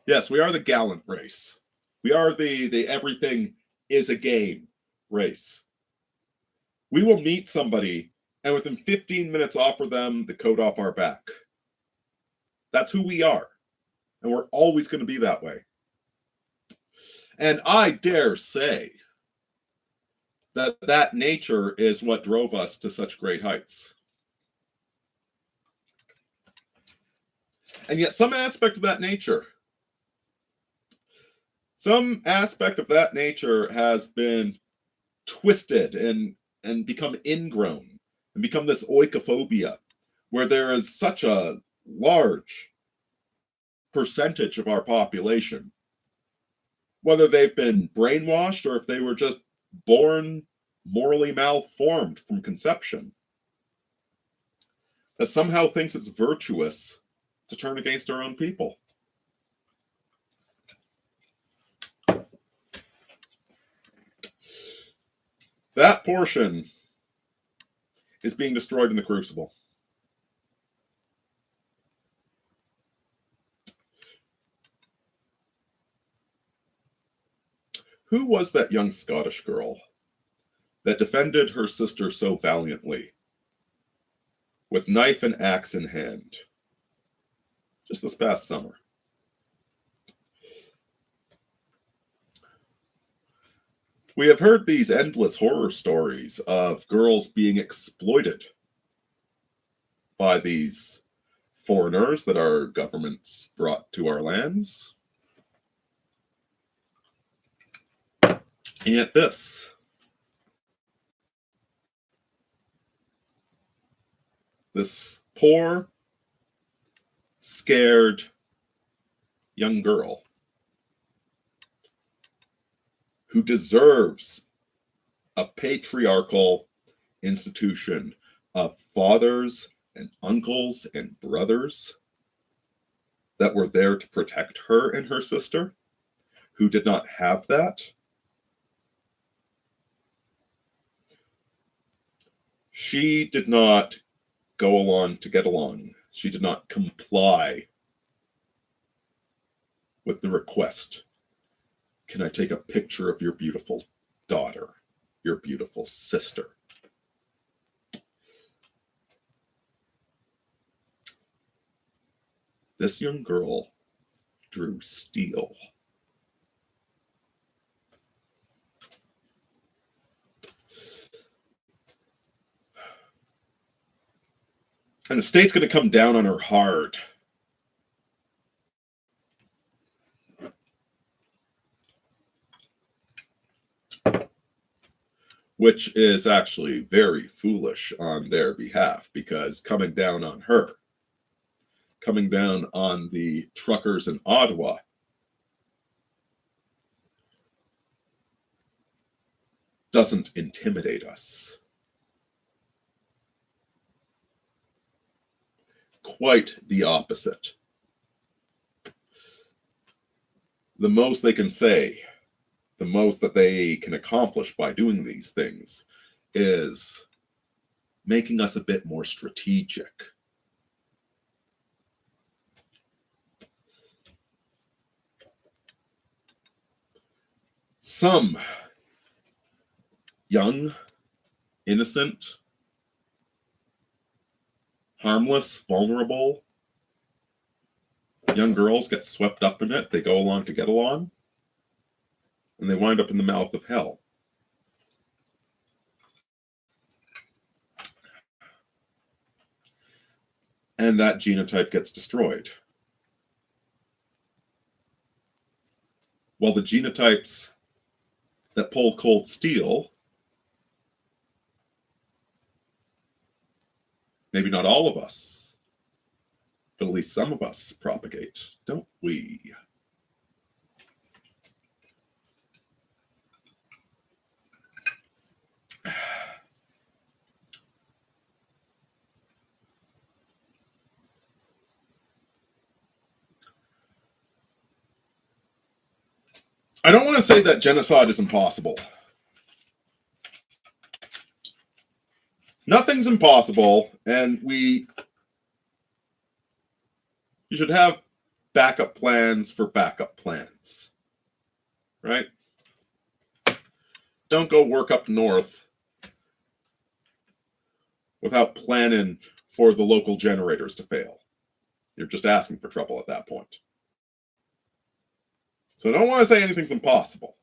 Yes, we are the gallant race. We are the everything is a game race. We will meet somebody and within 15 minutes offer them the coat off our back. That's who we are. And we're always going to be that way. And I dare say that nature is what drove us to such great heights. And yet some aspect of that nature has been twisted and become ingrown and become this oikophobia, where there is such a large percentage of our population, whether they've been brainwashed or if they were just born morally malformed from conception, that somehow thinks it's virtuous to turn against our own people. That portion is being destroyed in the Crucible. Who was that young Scottish girl that defended her sister so valiantly, with knife and axe in hand, just this past summer? We have heard these endless horror stories of girls being exploited by these foreigners that our governments brought to our lands. And yet this poor, scared young girl who deserves a patriarchal institution of fathers and uncles and brothers that were there to protect her and her sister, who did not have that. She did not go along to get along. She did not comply with the request. Can I take a picture of your beautiful daughter, your beautiful sister? This young girl drew steel. And the state's going to come down on her hard. Which is actually very foolish on their behalf, because coming down on her, coming down on the truckers in Ottawa, doesn't intimidate us. Quite the opposite. The most they can say, the most that they can accomplish by doing these things, is making us a bit more strategic. Some young, innocent, harmless, vulnerable young girls get swept up in it. They go along to get along, and they wind up in the mouth of hell. And that genotype gets destroyed. While the genotypes that pull cold steel maybe not all of us, but at least some of us propagate, don't we? I don't want to say that genocide is impossible. Nothing's impossible, and you should have backup plans for backup plans, right? Don't go work up north without planning for the local generators to fail. You're just asking for trouble at that point. So I don't want to say anything's impossible.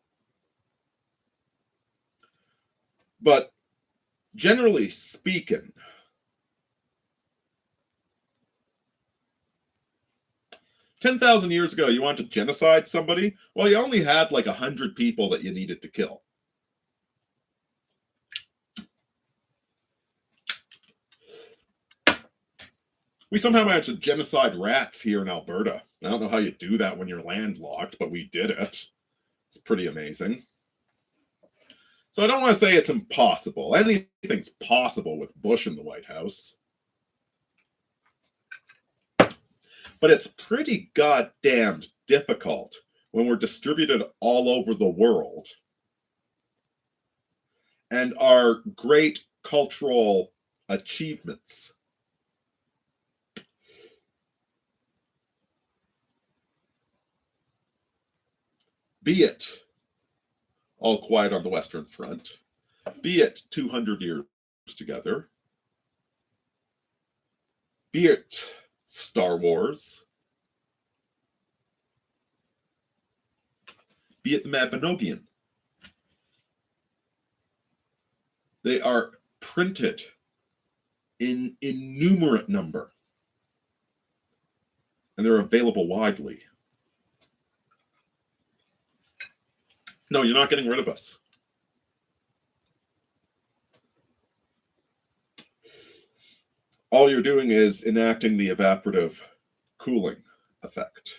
But generally speaking, $10,000 years ago, you wanted to genocide somebody? Well, you only had like 100 people that you needed to kill. We somehow managed to genocide rats here in Alberta. I don't know how you do that when you're landlocked, but we did it. It's pretty amazing. So I don't want to say it's impossible. Anything's possible with Bush in the White House. But it's pretty goddamn difficult when we're distributed all over the world. And our great cultural achievements be it All Quiet on the Western Front, be it 200 Years Together, be it Star Wars, be it the Mabinogion. They are printed in innumerate number, and they're available widely. No, you're not getting rid of us. All you're doing is enacting the evaporative cooling effect.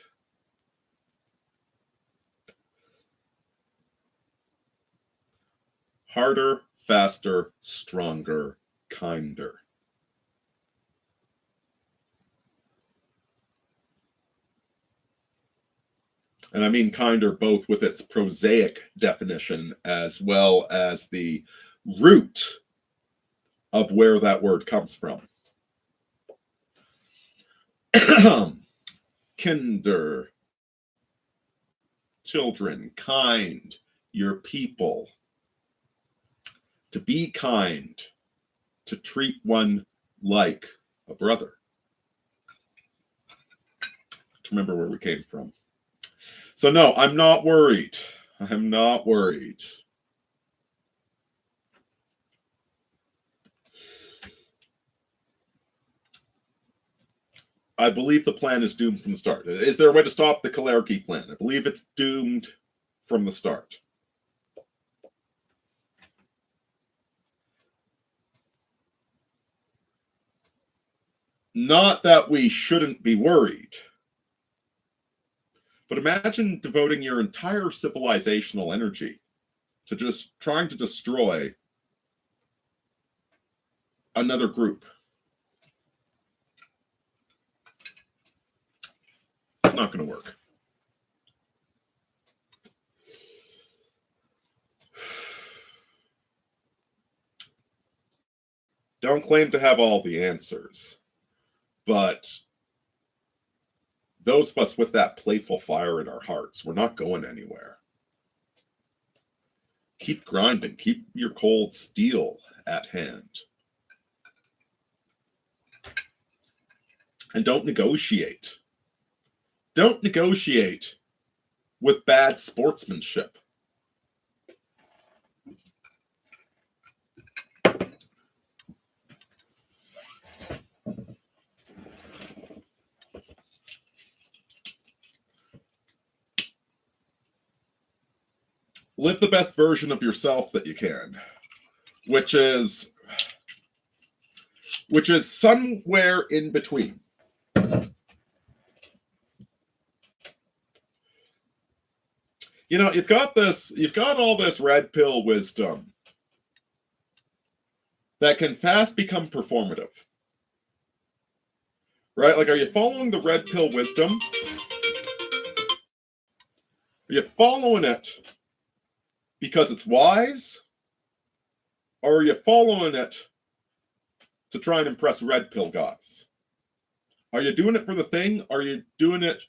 Harder, faster, stronger, kinder. And I mean kinder both with its prosaic definition as well as the root of where that word comes from. Kinder, children, kind, your people. To be kind, to treat one like a brother. To remember where we came from. So no, I'm not worried. I'm not worried. I believe the plan is doomed from the start. Is there a way to stop the Kalergi plan? I believe it's doomed from the start. Not that we shouldn't be worried. But imagine devoting your entire civilizational energy to just trying to destroy another group. It's not going to work. Don't claim to have all the answers, but those of us with that playful fire in our hearts, we're not going anywhere. Keep grinding. Keep your cold steel at hand. And don't negotiate. Don't negotiate with bad sportsmanship. Live the best version of yourself that you can, which is which is somewhere in between. You know, you've got all this red pill wisdom that can fast become performative. Right? Like, are you following the red pill wisdom? Are you following it because it's wise? Or are you following it to try and impress red pill gods? Are you doing it for the thing? Or are you doing it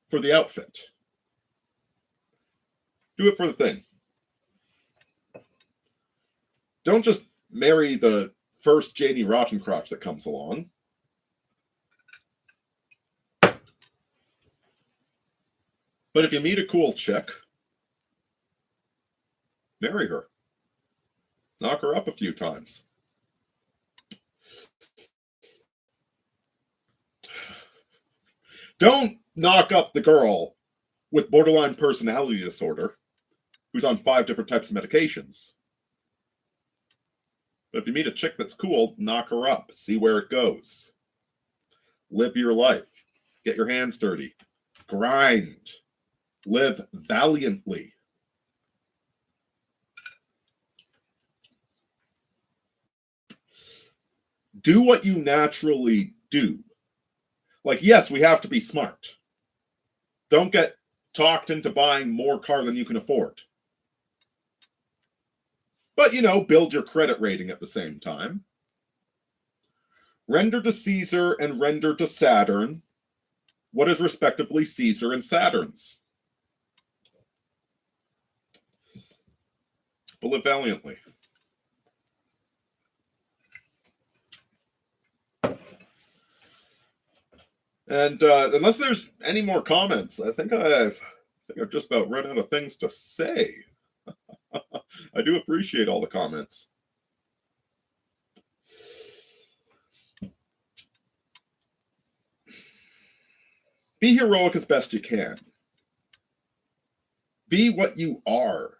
for the outfit? Do it for the thing. Don't just marry the first Janie Rottencrotch that comes along. But if you meet a cool chick, marry her. Knock her up a few times. Don't knock up the girl with borderline personality disorder who's on 5 different types of medications. But if you meet a chick that's cool, knock her up. See where it goes. Live your life. Get your hands dirty. Grind. Live valiantly. Do what you naturally do. Like, yes, we have to be smart. Don't get talked into buying more car than you can afford. But, you know, build your credit rating at the same time. Render to Caesar and render to Saturn what is respectively Caesar and Saturn's. But live valiantly. And unless there's any more comments, I think I've just about run out of things to say. I do appreciate all the comments. Be heroic as best you can. Be what you are.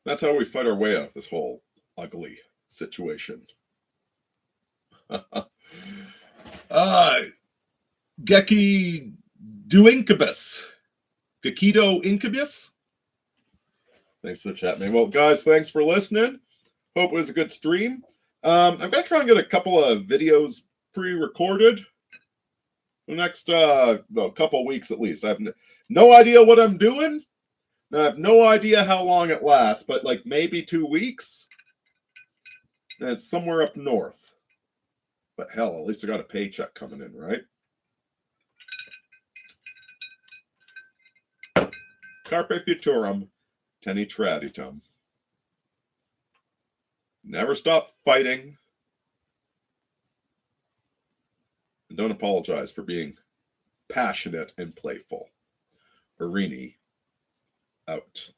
That's how we fight our way out of this whole ugly situation. Geki do Incubus. Gekido Incubus. Thanks for the chat, man. Well, guys, thanks for listening. Hope it was a good stream. I'm going to try and get a couple of videos pre-recorded the next couple of weeks at least. I have no idea what I'm doing. I have no idea how long it lasts, but like maybe 2 weeks. And it's somewhere up north. But hell, at least I got a paycheck coming in, right? Carpe futurum, teni traditum. Never stop fighting. And don't apologize for being passionate and playful. Aurini out.